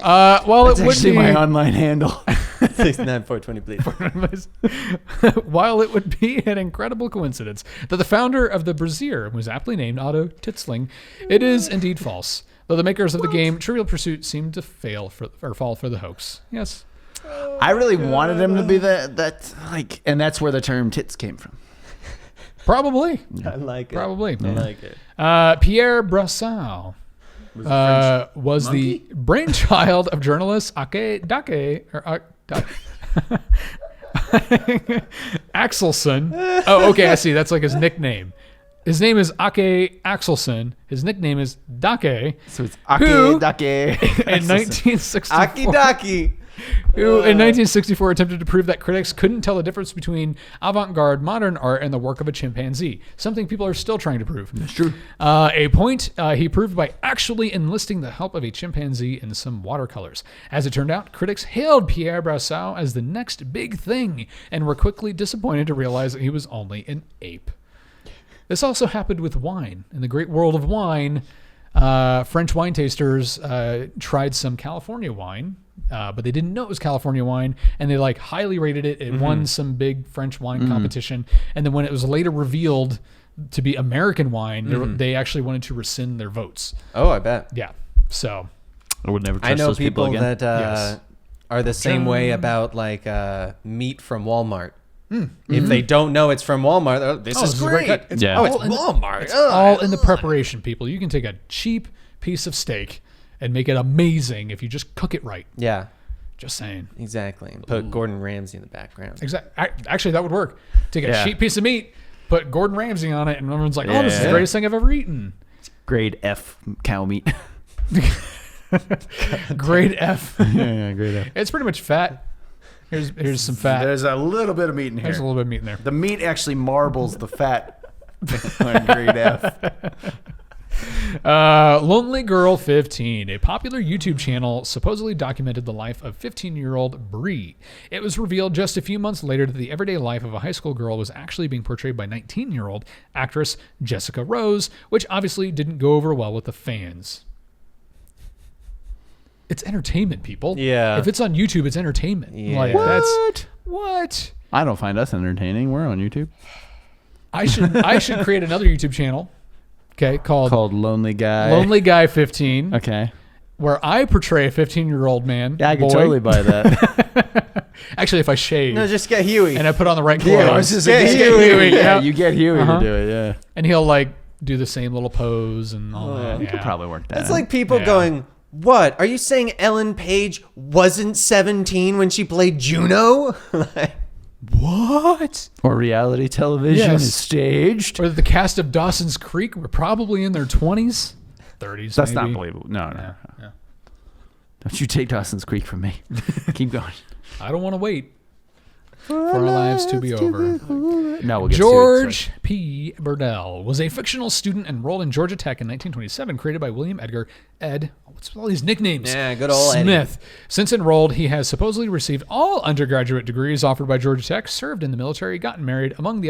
Well, That's it would actually be my online handle. 69 420 please. While it would be an incredible coincidence that the founder of the Brazier was aptly named Otto Titzling, it is indeed false. Though the makers of the game Trivial Pursuit seemed to fall for the hoax. Yes. I really wanted him to be and that's where the term tits came from. Probably. I like it. Probably. I like it. Pierre Brassau was the brainchild of journalist Ake Dake Axelson. Oh, okay, I see. That's like his nickname. His name is Ake Axelson. His nickname is Dake. So it's Ake Dake. In 1964. Aki Daki. Who in 1964 attempted to prove that critics couldn't tell the difference between avant-garde modern art and the work of a chimpanzee. Something people are still trying to prove. That's true. A point he proved by actually enlisting the help of a chimpanzee in some watercolors. As it turned out, critics hailed Pierre Brassau as the next big thing and were quickly disappointed to realize that he was only an ape. This also happened with wine. In the great world of wine, French wine tasters tried some California wine, but they didn't know it was California wine, and they like highly rated it. It won some big French wine competition, and then when it was later revealed to be American wine, they actually wanted to rescind their votes. Oh, I bet. Yeah. So I would never trust I know those people again. that are the same way about like meat from Walmart. If they don't know it's from Walmart, this is great. It's Yeah. all It's in the- Walmart. It's all in the preparation, people. You can take a cheap piece of steak and make it amazing if you just cook it right. Yeah, Just saying. exactly. And put Gordon Ramsay in the background. Actually, that would work. Take a cheap piece of meat, put Gordon Ramsay on it, and everyone's like, "Oh, this is the Yeah. greatest thing I've ever eaten." Grade F cow meat. Grade F. Yeah, grade F. It's pretty much fat. Here's some fat. There's a little bit of meat in here. There's a little bit of meat in there. The meat actually marbles the fat on grade F. Lonely Girl 15, a popular YouTube channel, supposedly documented the life of 15-year-old Bree. It was revealed just a few months later that the everyday life of a high school girl was actually being portrayed by 19-year-old actress Jessica Rose, which obviously didn't go over well with the fans. It's entertainment, people. Yeah. If it's on YouTube, it's entertainment. Yeah. Like, What? What? I don't find us entertaining. We're on YouTube. I should create another YouTube channel. Okay, called Lonely Guy. Lonely Guy 15. Okay. Where I portray a 15-year-old man. Yeah, I can boy. totally buy that. Actually, if I shave No, just get Huey. and I put on the right clothes, Yeah, I was just Get saying, Huey. Yeah, you get Huey Uh-huh. to do it. Yeah. and he'll like do the same little pose and all that. You Yeah. could probably work that. It's out. like people Yeah. going, "What? Are you saying Ellen Page wasn't 17 when she played Juno?" Like, What? or reality television Yes. is staged. Or the cast of Dawson's Creek were probably in their 20s, 30s. That's maybe. not believable. No. Yeah. Don't you take Dawson's Creek from me. Keep going. I don't want to wait for our lives to be over. No, we'll get George P. Burdell was a fictional student enrolled in Georgia Tech in 1927, created by William Edgar what's with all these nicknames? Yeah, good old Eddie. Smith. Since enrolled, he has supposedly received all undergraduate degrees offered by Georgia Tech, served in the military, gotten married, among the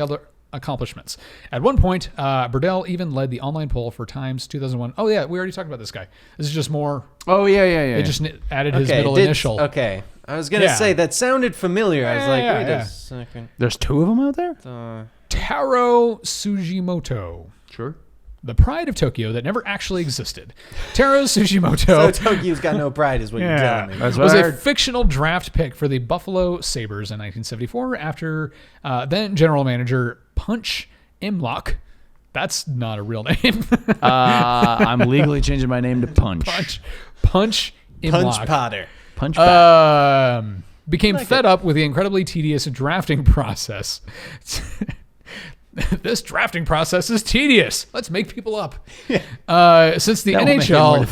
accomplishments. At one point, Burdell even led the online poll for Time's 2001. Oh, yeah, we already talked about this guy. This is just more. Oh, yeah. They just added his middle initial. Okay. I was going to say, that sounded familiar. I was like, wait a second. There's two of them out there? Taro Sugimoto. Sure. The pride of Tokyo that never actually existed. Taro Sugimoto. So Tokyo's got no pride is what you're telling me. Was a fictional draft pick for the Buffalo Sabres in 1974 after then general manager Punch Imlach. That's not a real name. I'm legally changing my name to Punch. Punch Imlach. Punch Potter. Punch Potter. Became fed up with the incredibly tedious drafting process. This drafting process is tedious. Let's make people up. Since the NHL,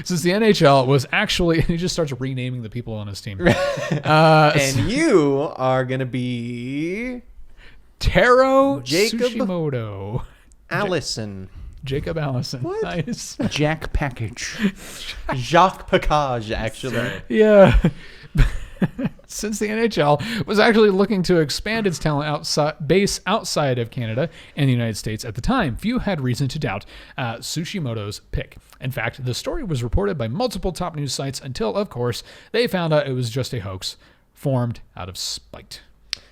since the NHL was actually, he just starts renaming the people on his team. And you are gonna be Taro Jacob Tsushimoto. Allison. Jacob Allison. What? Nice. Jack Package. Jacques Package, actually. Yeah. Since the NHL was actually looking to expand its talent base outside of Canada and the United States at the time, few had reason to doubt Tsushimoto's pick. In fact, the story was reported by multiple top news sites until, of course, they found out it was just a hoax formed out of spite.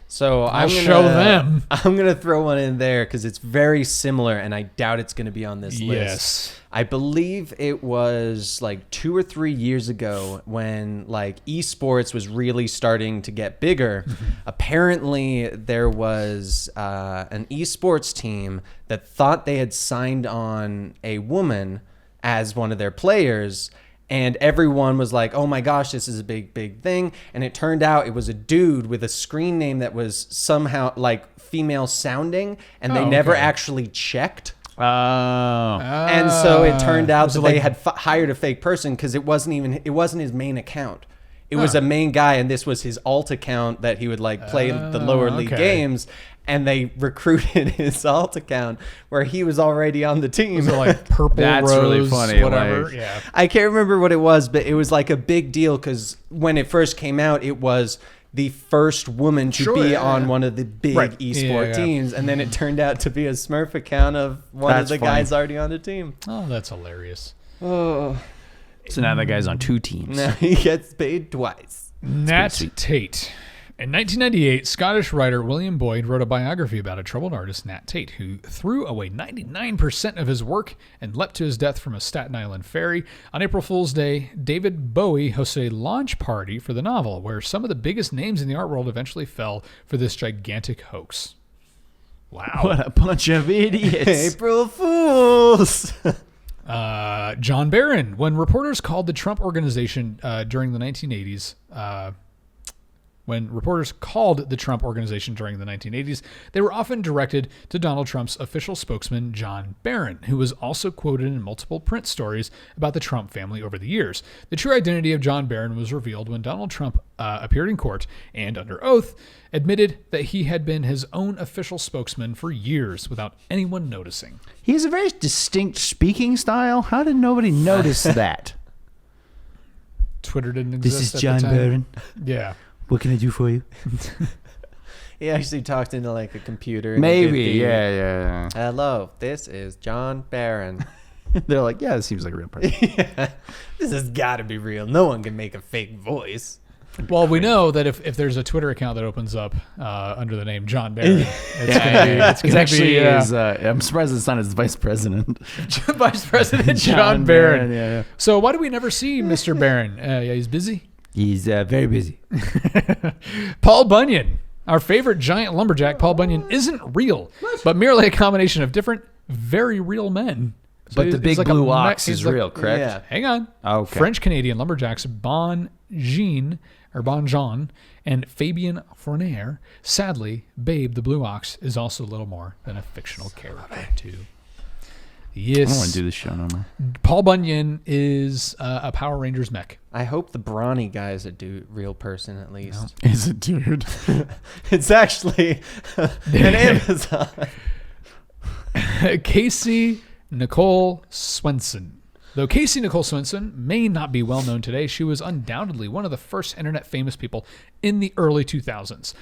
So I'll show them. I'm going to throw one in there because it's very similar, and I doubt it's going to be on this list. Yes. I believe it was like 2 or 3 years ago when like esports was really starting to get bigger. Apparently, there was an esports team that thought they had signed on a woman as one of their players. And everyone was like, oh my gosh, this is a big, big thing. And it turned out it was a dude with a screen name that was somehow like female sounding. And they never actually checked. And so it turned out that they had hired a fake person because it wasn't his main account. It was a main guy. And this was his alt account that he would like play the lower league games. And they recruited his alt account where he was already on the team. So like purple That's rose, really funny. whatever. Like, yeah. I can't remember what it was, but it was like a big deal because when it first came out, it was the first woman to be on one of the big esport teams. And then it turned out to be a Smurf account of one of the guys already on the team. Oh, that's hilarious. Oh. So now that guy's on 2 teams. Now he gets paid twice. Nat Tate. In 1998, Scottish writer William Boyd wrote a biography about a troubled artist, Nat Tate, who threw away 99% of his work and leapt to his death from a Staten Island ferry. On April Fool's Day, David Bowie hosted a launch party for the novel, where some of the biggest names in the art world eventually fell for this gigantic hoax. Wow. What a bunch of idiots. April Fools! John Barron. When reporters called the Trump Organization during the 1980s, they were often directed to Donald Trump's official spokesman, John Barron, who was also quoted in multiple print stories about the Trump family over the years. The true identity of John Barron was revealed when Donald Trump appeared in court and, under oath, admitted that he had been his own official spokesman for years without anyone noticing. He has a very distinct speaking style. How did nobody notice that? Twitter didn't exist. This is at John the time. Barron. Yeah. What can I do for you? He actually talked into like a computer. Maybe, yeah. Hello, this is John Barron. They're like, yeah, this seems like a real person. This has got to be real. No one can make a fake voice. Well, we know that if there's a Twitter account that opens up under the name John Barron, it's actually I'm surprised it's not his vice president. Vice President John Barron. Yeah. So why do we never see Mr. Barron? Yeah, he's busy. He's very busy. Paul Bunyan, our favorite giant lumberjack. Paul Bunyan isn't real, but merely a combination of different, very real men. So but the big blue ox is real, correct? Yeah. Hang on. Okay. French-Canadian lumberjacks Bon Jean and Fabien Fournier. Sadly, Babe the Blue Ox is also little more than a fictional character, too. Yes. I don't want to do this show no more. Paul Bunyan is a Power Rangers mech. I hope the brawny guy is a real person at least. No. Is it, dude? It's actually an Amazon. Casey Nicole Swenson. Though Casey Nicole Swinson may not be well known today, she was undoubtedly one of the first internet famous people in the early 2000s.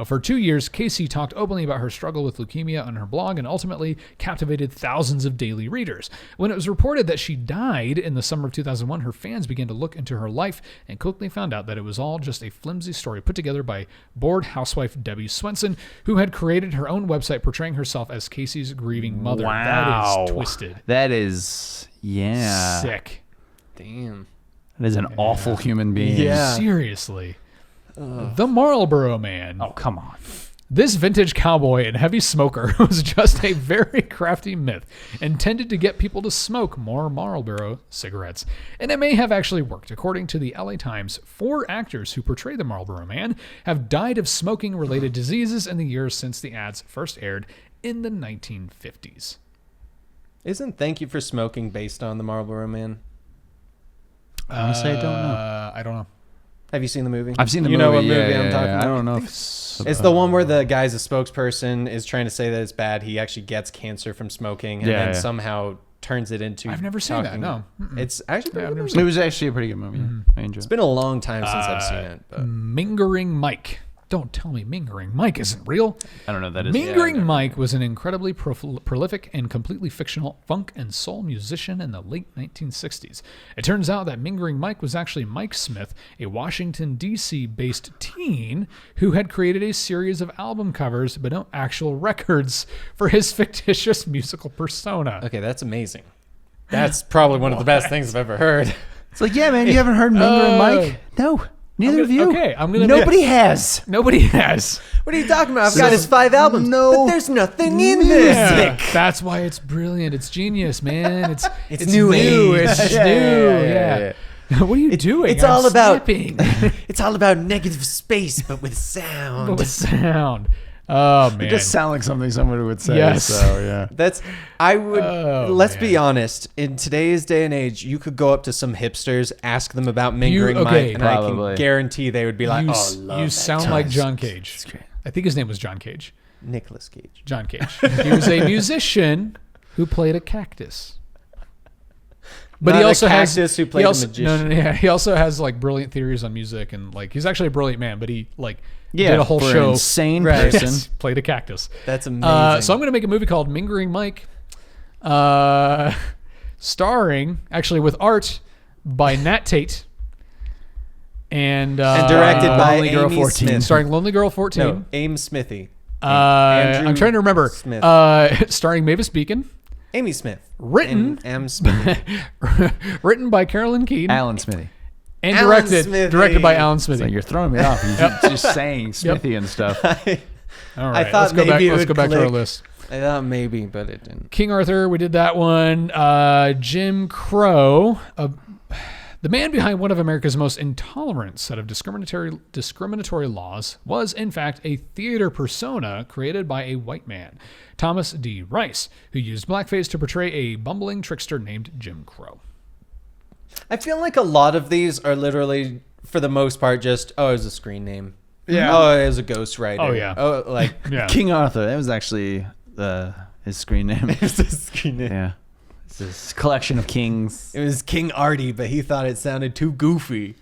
For 2 years, Casey talked openly about her struggle with leukemia on her blog and ultimately captivated thousands of daily readers. When it was reported that she died in the summer of 2001, her fans began to look into her life and quickly found out that it was all just a flimsy story put together by bored housewife Debbie Swenson, who had created her own website portraying herself as Casey's grieving mother. Wow. That is twisted. That is, yeah. Sick. Damn. That is an awful human being. Yeah. Seriously. The Marlboro Man. Oh, come on. This vintage cowboy and heavy smoker was just a very crafty myth intended to get people to smoke more Marlboro cigarettes. And it may have actually worked. According to the LA Times, 4 actors who portray the Marlboro Man have died of smoking-related diseases in the years since the ads first aired in the 1950s. Isn't Thank You for Smoking based on the Marlboro Man? Honestly, I don't know. I don't know. Have you seen the movie? I've seen the movie. You know what movie yeah, I'm talking about? I don't know if it's the one where the guy's a spokesperson, is trying to say that it's bad. He actually gets cancer from smoking and then somehow turns it into I've never seen that, no. It's actually I've never it was actually a pretty good movie. I enjoyed it. It's been a long time since I've seen it. But. Mingering Mike. Don't tell me Mingering Mike isn't real. I don't know what that is. Mingering Mike was an incredibly prolific and completely fictional funk and soul musician in the late 1960s. It turns out that Mingering Mike was actually Mike Smith, a Washington, D.C. based teen who had created a series of album covers but no actual records for his fictitious musical persona. Okay, that's amazing. That's probably one of the best things I've ever heard. It's like, yeah, man, you haven't heard Mingering Mike? No. Neither of you. Okay, I'm gonna. Nobody has. Nobody has. What are you talking about? I've got his 5 albums. No. But there's nothing in this. Yeah, that's why it's brilliant. It's genius, man. It's new new. age. It's Yeah, new. yeah. What are you doing? It's I'm all about snipping. It's all about negative space, but with sound. But with sound. Oh man. It just sounds like something somebody would say. Yes. So yeah. Let's be honest. In today's day and age, you could go up to some hipsters, ask them about Mingering Mike, and probably. I can guarantee they would be like, you sound like John Cage. I think his name was John Cage. Nicolas Cage. John Cage. He was a musician who played a cactus. But he also has who played a magician. Yeah, he also has like brilliant theories on music and like he's actually a brilliant man. But he like did a whole for show. An insane Right. person. Yes, played a cactus. That's amazing. So I'm going to make a movie called Mingering Mike, starring actually with art by Nat Tate and directed by Lonely Girl Amy 14. Smith. starring Lonely Girl 14. No, Aim Smithy. I'm trying to remember. Smith. Starring Mavis Beacon. Amy Smith. Written M. Smithy. written by Carolyn Keene. Alan Smithy. And Alan directed Smithy. by Alan Smithy. So you're throwing me off. You're just saying Smithy and stuff. All right, I thought maybe it let's would go back to our click. list. I thought maybe, but it didn't. King Arthur, we did that one. Jim Crow, the man behind one of America's most intolerant set of discriminatory laws, was in fact a theater persona created by a white man, Thomas D. Rice, who used blackface to portray a bumbling trickster named Jim Crow. I feel like a lot of these are literally, for the most part, just, it was a screen name. Yeah. Oh, it was a ghostwriter. Oh, yeah. Oh, like, Yeah. King Arthur. That was actually his screen name. it was a screen name. Yeah. It's this collection of kings. It was King Artie, but he thought it sounded too goofy.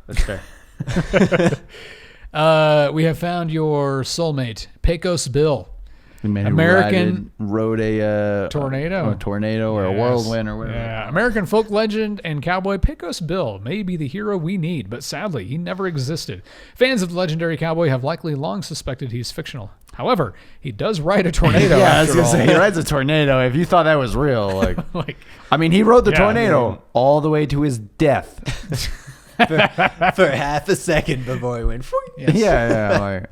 That's fair. We have found your soulmate, Pecos Bill. The man American who rode a tornado. a tornado or a Yes. whirlwind or whatever. Yeah, American folk legend and cowboy Pecos Bill may be the hero we need, but sadly, he never existed. Fans of the legendary cowboy have likely long suspected he's fictional. However, he does ride a tornado. Yeah, I was after gonna all. say he rides a tornado. If you thought that was real, like, Like, I mean, he rode the Yeah, tornado man. all the way to his death. For half a second before he went. Yeah. Like,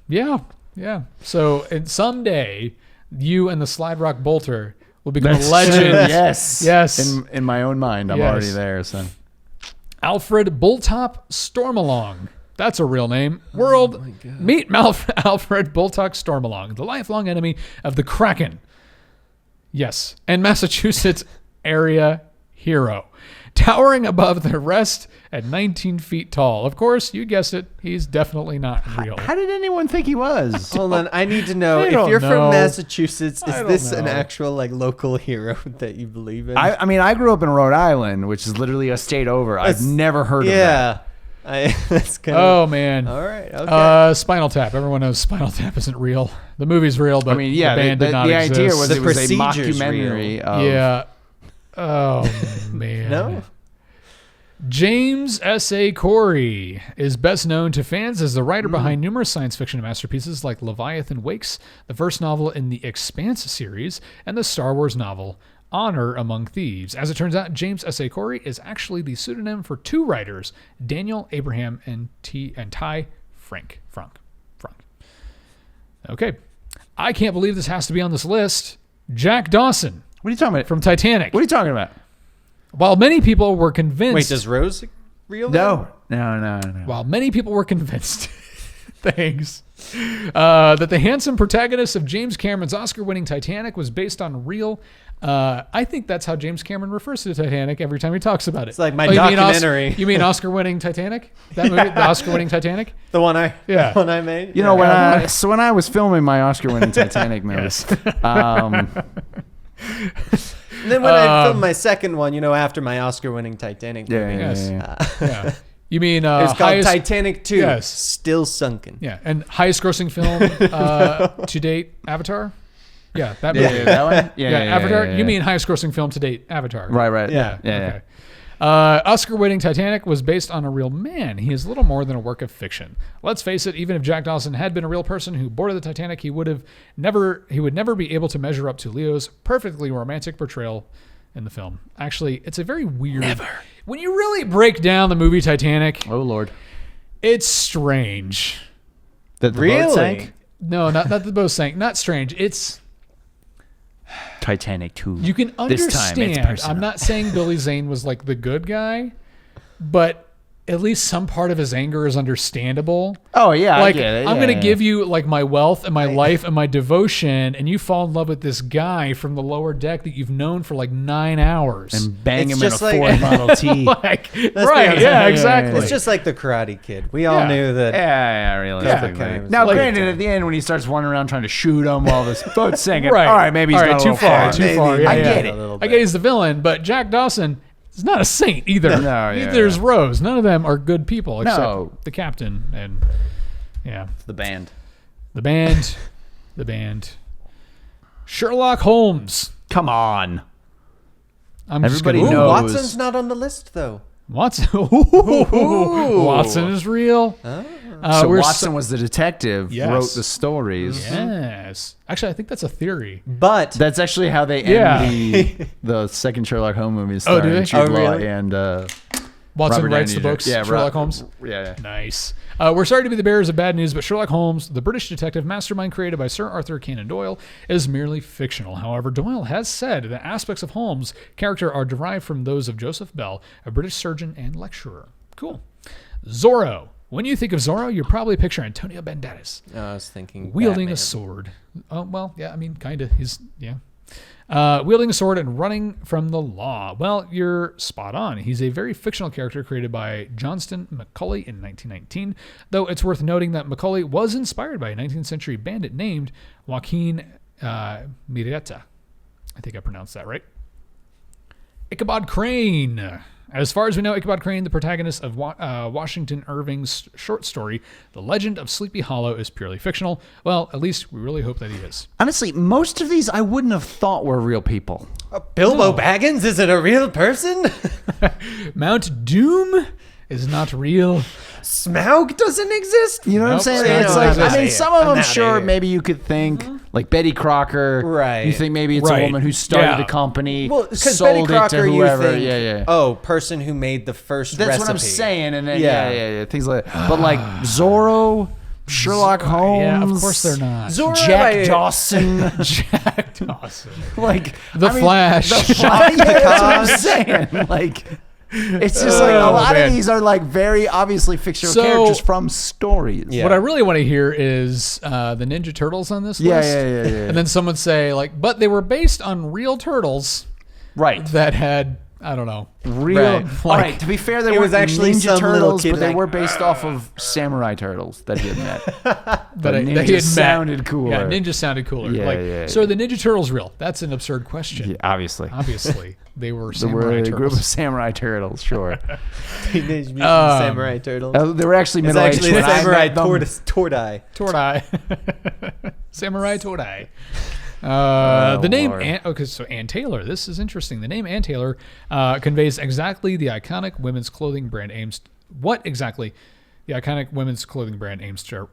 yeah. So, and someday, you and the Slide Rock Bolter will become a legend. Yes. In my own mind, I'm Yes. already there. So Alfred Bulltop Stormalong. That's a real name. Meet Alfred Bulltop Stormalong, the lifelong enemy of the Kraken. Yes, and Massachusetts area hero. towering above the rest at 19 feet tall. Of course, you guessed it, he's definitely not real. How did anyone think he was? Hold on, I need to know. If you're from Massachusetts, is this an actual like local hero that you believe in? I mean, I grew up in Rhode Island, which is literally a state over. I've never heard of that. That's kind Oh man! All right. Okay. Spinal Tap. Everyone knows Spinal Tap isn't real. The movie's real, but the band did not exist. The idea was it was a procedure's mockumentary. Yeah. Oh man. No. James S.A. Corey is best known to fans as the writer behind numerous science fiction masterpieces like Leviathan Wakes, the first novel in the Expanse series, and the Star Wars novel Honor Among Thieves. As it turns out, James S.A. Corey is actually the pseudonym for two writers, Daniel Abraham and Ty Frank. Okay. I can't believe this has to be on this list. Jack Dawson. What are you talking about? From Titanic. What are you talking about? While many people were convinced... Wait, does Rose real? No. While many people were convinced... Thanks. That the handsome protagonist of James Cameron's Oscar-winning Titanic was based on real... I think that's how James Cameron refers to Titanic every time he talks about it. It's like my documentary. You mean Oscar-winning Titanic? That movie, the Oscar-winning Titanic? The one I made. You know, when I was filming my Oscar-winning Titanic movie, and then when I filmed my second one, after my Oscar-winning Titanic movie. Yeah. You mean it was called Titanic 2. Yes. Still sunken. Yeah, and highest grossing film to date, Avatar. Yeah, that movie. Yeah, that one. Yeah, Avatar. Yeah. You mean highest grossing film to date, Avatar? Right. Yeah. Okay. Oscar-winning Titanic was based on a real man. He is little more than a work of fiction. Let's face it, even if Jack Dawson had been a real person who boarded the Titanic, he would never be able to measure up to Leo's perfectly romantic portrayal in the film. Actually, it's a very weird... Never. When you really break down the movie Titanic... Oh, Lord. It's strange. That the boat sank? No, not the boat sank. Not strange. It's... Titanic 2. You can understand. This time it's personal. I'm not saying Billy Zane was like the good guy, but at least some part of his anger is understandable. Oh yeah, like I get it. I'm gonna give you like my wealth and my life and my devotion, and you fall in love with this guy from the lower deck that you've known for like 9 hours and bang him in a just like- Ford Model T. right? Yeah, exactly. It's just like the Karate Kid. We all knew that. Yeah, realistically. Yeah. Now, Like- granted, at the end when he starts wandering around trying to shoot him while this boat's sinking, Right. all right, maybe he's All right, gone a too little far. Too far. Yeah, I yeah. get A it. little I bit. get he's the villain, but Jack Dawson is not a saint either. No, yeah, Neither's yeah. Rose. None of them are good people except No. the captain and The band. the band. Sherlock Holmes. Come on. I'm Everybody just gonna, knows. Watson's not on the list though. Watson. Watson is real. So we're Watson was the detective, Yes. wrote the stories. Yes. Actually, I think that's a theory. But That's actually how they Yeah. end the second Sherlock Holmes movie. Oh, do starring they? Jude Law really? and Watson Robert writes Downey the Jr. books. Yeah, Sherlock Holmes. Yeah. Nice. We're sorry to be the bearers of bad news, but Sherlock Holmes, the British detective mastermind created by Sir Arthur Conan Doyle, is merely fictional. However, Doyle has said that aspects of Holmes' character are derived from those of Joseph Bell, a British surgeon and lecturer. Cool. Zorro. When you think of Zorro, you're probably picturing Antonio Banderas I was thinking wielding Batman. a sword. Oh, well, yeah, I mean, kind of. He's, yeah. Wielding a sword and running from the law. Well, you're spot on. He's a very fictional character created by Johnston Macaulay in 1919, though it's worth noting that Macaulay was inspired by a 19th century bandit named Joaquin Mirieta. I think I pronounced that right. Ichabod Crane. As far as we know, Ichabod Crane, the protagonist of Washington Irving's short story, The Legend of Sleepy Hollow, is purely fictional. Well, at least we really hope that he is. Honestly, most of these I wouldn't have thought were real people. Bilbo Baggins? Is it a real person? Mount Doom is not real. Smaug doesn't exist? You know what I'm Nope. saying? Yeah, It's no, like, I'm I mean, not some of here. them, I'm sure, not here. maybe you could think, like Betty Crocker. Right. You think maybe it's Right. a woman who started Yeah. the company, Well, because sold Betty it Crocker, to you whoever. think, Yeah. oh, person who made the first That's recipe. what I'm saying. And then, Yeah. yeah. Things like that. But like Zorro, Sherlock Holmes. Yeah, of course they're not. Zorro, Jack Dawson. Jack Dawson. Like The Flash. The Flash. Yeah, that's what I'm saying. Like, it's just like a lot man. of these are like very obviously fictional So- characters from stories. Yeah. What I really want to hear is the Ninja Turtles on this Yeah, list. yeah. And then someone say, like, but they were based on real turtles Right. that had I don't know. Real. Right. All right. To be fair, they was weren't actually Ninja some little Turtles, kid but they like, were based off of samurai turtles that he had met. But Ninja he had sounded cooler. Yeah, ninja sounded cooler. Yeah, So are the Ninja Turtles real? That's an absurd question. Yeah, obviously. Obviously, they were They samurai were a turtles. group of samurai turtles, sure. Teenage Mutant Samurai Turtles. They were actually It's middle-aged actually when I Samurai met them. Tordai. Tordai. Samurai Tordai. The name Lord. so Ann Taylor. This is interesting. The name Ann Taylor conveys exactly the iconic women's clothing brand aims. What exactly the iconic women's clothing brand aims to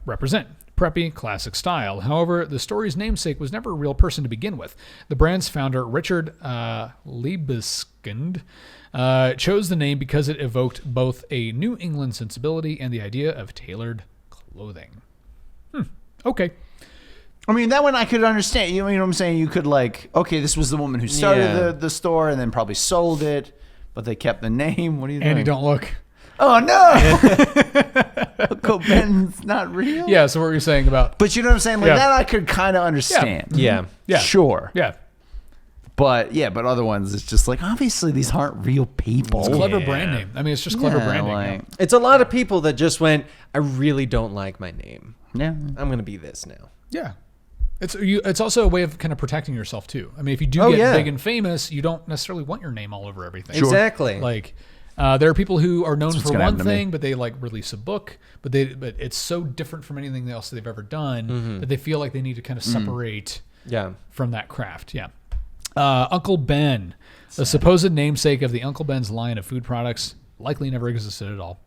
represent? Preppy, classic style. However, the story's namesake was never a real person to begin with. The brand's founder, Richard Liebeskind, chose the name because it evoked both a New England sensibility and the idea of tailored clothing. Okay. I mean, that one I could understand. You know what I'm saying? You could okay, this was the woman who started the store and then probably sold it, but they kept the name. What do you think? Andy, don't look. Oh, no. Uncle Ben's not real? Yeah, so what were you saying about... But you know what I'm saying? That I could kind of understand. Yeah. Yeah. Sure. Yeah. But other ones, it's just obviously these aren't real people. It's a clever brand name. I mean, it's just clever branding. It's a lot of people that just went, I really don't like my name. Yeah. I'm going to be this now. Yeah. It's also a way of kind of protecting yourself too. I mean, if you do get big and famous, you don't necessarily want your name all over everything. Sure. Exactly. There are people who are known for one thing, me. but they release a book, but it's so different from anything else they've ever done that they feel like they need to kind of separate from that craft. Yeah. Uncle Ben, the supposed namesake of the Uncle Ben's line of food products, likely never existed at all.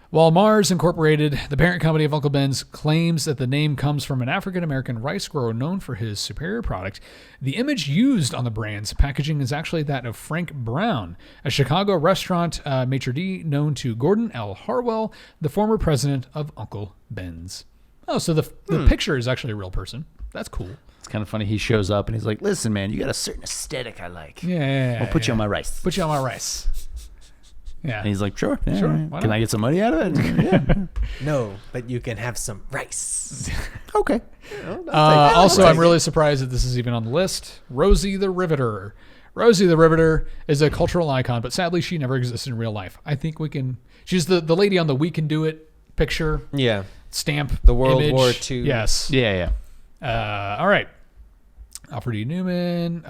While Mars Incorporated, the parent company of Uncle Ben's, claims that the name comes from an African-American rice grower known for his superior product, the image used on the brand's packaging is actually that of Frank Brown, a Chicago restaurant maitre d' known to Gordon L. Harwell, the former president of Uncle Ben's. Oh, so the picture is actually a real person. That's cool. It's kind of funny. He shows up and he's like, listen, man, you got a certain aesthetic I like. Yeah. I'll put you on my rice. Put you on my rice. Yeah. And he's like, sure. Yeah, Sure. Right. Can I get some money out of it? Yeah. No, but you can have some rice. Okay. Also, I'm really surprised that this is even on the list. Rosie the Riveter. Rosie the Riveter is a cultural icon, but sadly she never existed in real life. I think we can... She's the lady on the We Can Do It picture. Yeah. Stamp. The World image. War II. Yes. Yeah. All right. Alfred E. Newman.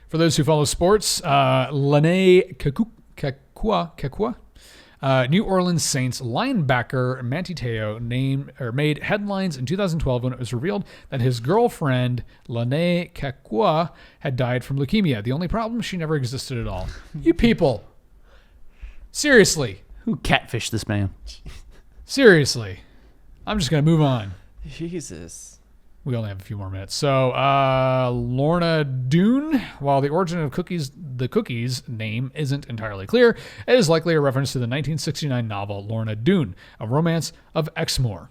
For those who follow sports, Lene Kekua, New Orleans Saints linebacker Manti Te'o made headlines in 2012 when it was revealed that his girlfriend, Lene Kekua, had died from leukemia. The only problem, she never existed at all. You people. Seriously. Who catfished this man? Seriously. I'm just going to move on. Jesus. We only have a few more minutes. So, Lorna Doone, while the origin of the cookies name isn't entirely clear, it is likely a reference to the 1969 novel Lorna Doone, A Romance of Exmoor.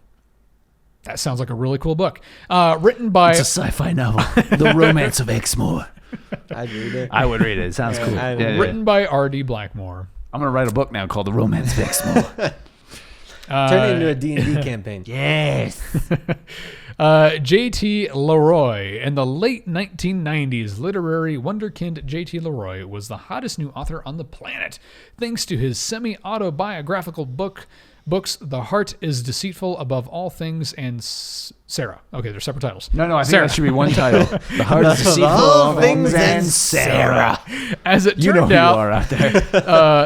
That sounds like a really cool book. Written by... It's a sci-fi novel. The Romance of Exmoor. I'd read it. I would read it. It sounds cool. Written by R.D. Blackmore. I'm going to write a book now called The Romance of Exmoor. Turn it into a D&D campaign. Yes. J.T. Leroy. In the late 1990s, literary wonderkind J.T. Leroy was the hottest new author on the planet, thanks to his semi-autobiographical books The Heart is Deceitful Above All Things and Sarah. Okay, they're separate titles. No, I think Sarah. that should be one title. The Heart is Deceitful Above All Things and Sarah. As it You know turned who you out, are out there.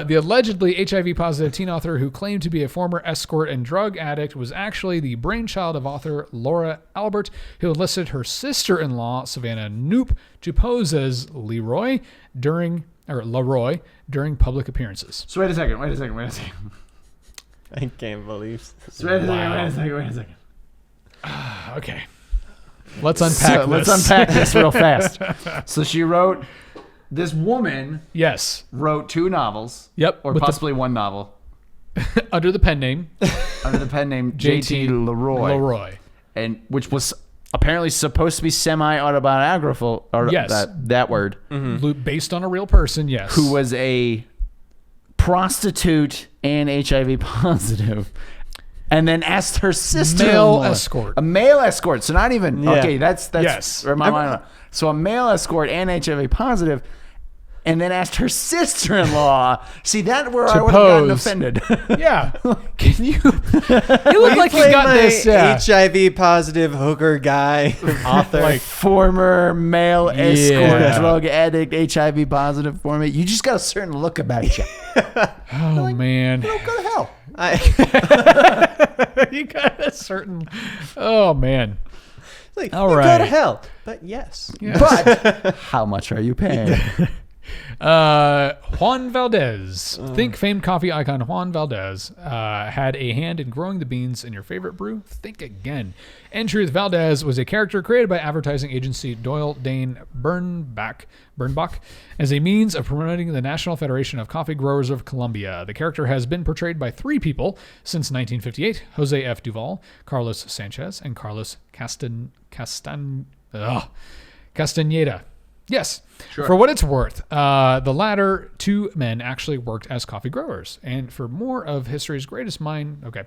the allegedly HIV-positive teen author who claimed to be a former escort and drug addict was actually the brainchild of author Laura Albert, who enlisted her sister-in-law, Savannah Knoop, to pose as Leroy during public appearances. So wait a second. I can't believe this. Wait a second. Okay. Let's unpack this. Let's unpack this real fast. So she wrote, this woman Yes. wrote 2 novels. Yep. Or possibly one novel. Under the pen name. Under the pen name J.T. Leroy. And which was apparently supposed to be semi-autobiographical. Or Yes. That word. Mm-hmm. Based on a real person, yes. Who was a prostitute and HIV positive. and then asked her sister. Male escort. A male escort. So not even okay. That's yes. where my mind. So a male escort and HIV positive. And then asked her sister-in-law. See, that where I would have gotten offended. Yeah. Can you? You look like you got this HIV positive hooker guy, author, like former male escort, drug addict, HIV positive for me. You just got a certain look about you. Oh like, man! Go to hell. You got a certain. Oh man. Like, all right. Go to hell. But yes. But how much are you paying? Juan Valdez. Think famed coffee icon Juan Valdez had a hand in growing the beans in your favorite brew? Think again. In truth, Valdez was a character created by advertising agency Doyle Dane Bernbach as a means of promoting the National Federation of Coffee Growers of Colombia. The character has been portrayed by 3 people since 1958, Jose F. Duval, Carlos Sanchez, and Carlos Castaneda. Yes. Sure. For what it's worth, the latter 2 men actually worked as coffee growers. And for more of history's greatest mind, okay.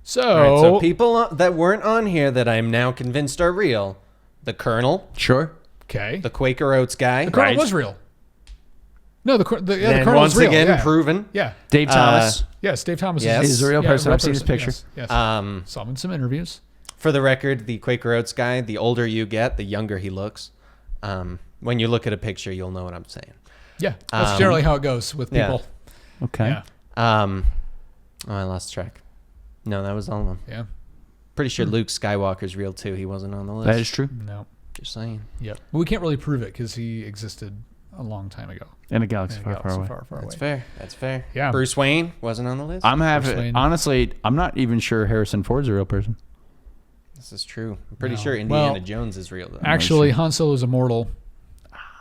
So people that weren't on here that I'm now convinced are real. The Colonel. Sure. Okay. The Quaker Oats guy. The Colonel was real. No, the Colonel once was real. Again, proven. Yeah. Dave Thomas. Yes, Dave Thomas is a real person. I've seen his picture. Yes. Saw him in some interviews. For the record, the Quaker Oats guy, the older you get, the younger he looks. When you look at a picture, you'll know what I'm saying. Yeah, that's generally how it goes with people. Yeah. Okay. Yeah. I lost track. No, that was all of them. Yeah. Pretty sure Luke Skywalker's real too. He wasn't on the list. That is true. No. Just saying. Yep. But we can't really prove it because he existed a long time ago. In a galaxy far away. That's fair. That's fair. Yeah. Bruce Wayne wasn't on the list. Honestly, I'm not even sure Harrison Ford's a real person. This is true. I'm pretty sure Indiana Jones is real though. Actually, Han Solo is immortal.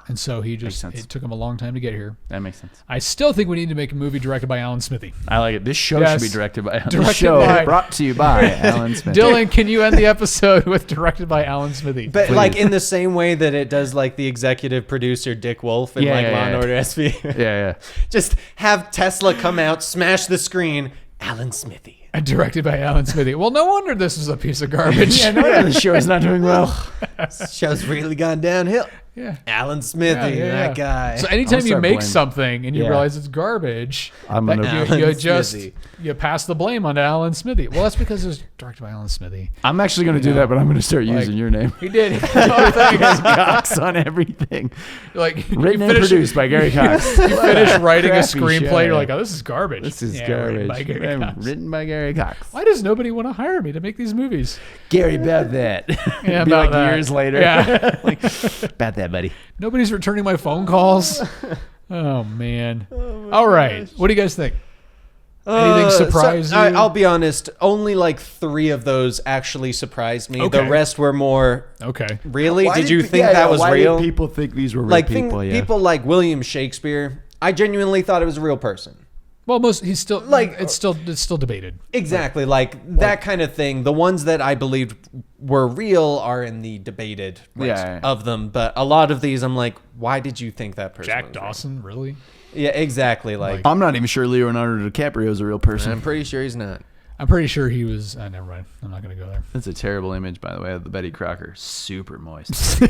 And so it took him a long time to get here. That makes sense. I still think we need to make a movie directed by Alan Smithy. I like it. This show should be directed by brought to you by Alan Smithy. Dylan, can you end the episode with directed by Alan Smithy? But please. Like in the same way that it does like the executive producer Dick Wolf in Law and Order SV. Yeah. Just have Tesla come out, smash the screen, Alan Smithy. Directed by Alan Smithy. Well, no wonder this is a piece of garbage. No wonder the show is not doing well. This show's really gone downhill. Yeah. Alan Smithy, that guy. So anytime you make something and you realize it's garbage, you pass the blame on Alan Smithy. Well, that's because it was directed by Alan Smithy. I'm actually going to do that, but I'm going to start using your name. He did. Cox on everything. Written and produced by Gary Cox. You finish writing a screenplay, you're like, oh, this is garbage. This is garbage. Written by Gary Cox. Why does nobody want to hire me to make these movies? Gary, about that. Yeah, about that. Years later. Yeah. About that, buddy. Nobody's returning my phone calls. Oh, man. All right. What do you guys think? Anything surprise you? I'll be honest. Only like 3 of those actually surprised me. Okay. The rest were more. Okay. Really? Did you think that was real? Why did people think these were real people? People like William Shakespeare. I genuinely thought it was a real person. Well, he's still it's still debated. Exactly, that kind of thing. The ones that I believed were real are in the debated of them, but a lot of these I'm like, why did you think that person? Jack Dawson, really? Yeah, exactly. I'm not even sure Leonardo DiCaprio is a real person. I'm pretty sure he's not. I'm pretty sure he was. Never mind. I'm not going to go there. That's a terrible image, by the way, of the Betty Crocker. Super moist.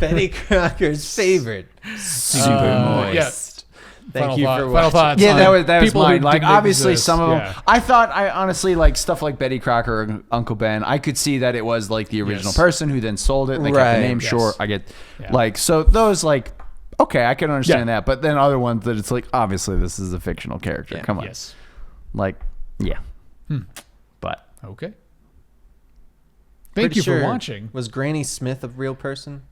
Betty Crocker's favorite. Super moist. Yeah. Thank you for final thoughts. Yeah, that was mine. Like, obviously, some of them. I honestly like stuff like Betty Crocker or Uncle Ben. I could see that it was like the original person who then sold it and they kept the name short. I get so those okay, I can understand that. But then other ones that it's like, obviously, this is a fictional character. Yeah. Come on. Yes. But okay. Thank you for watching. Was Granny Smith a real person?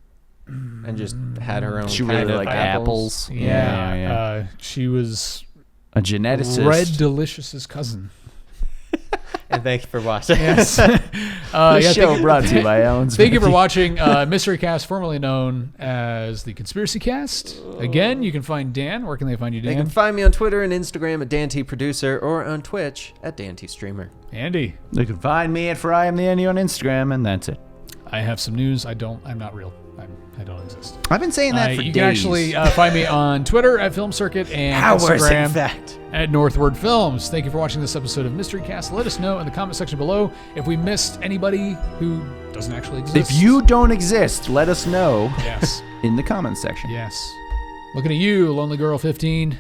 And just had her own. She really liked apples. Yeah. She was a geneticist. Red Delicious's cousin. And thank you for watching. Yes. This show brought to you by Alan Smith. Thank you for watching Mystery Cast, formerly known as the Conspiracy Cast. Again, you can find Dan. Where can they find you, Dan? They can find me on Twitter and Instagram at DanTProducer or on Twitch at DanTStreamer. Andy. They can find me at ForIamTheAndy on Instagram, and that's it. I have some news. I'm not real. I don't exist. I've been saying that for days. You can actually find me on Twitter at Film Circuit and Instagram at Northward Films. Thank you for watching this episode of Mystery Cast. Let us know in the comment section below if we missed anybody who doesn't actually exist. If you don't exist, let us know. Yes. In the comment section. Yes. Looking at you, Lonely Girl 15.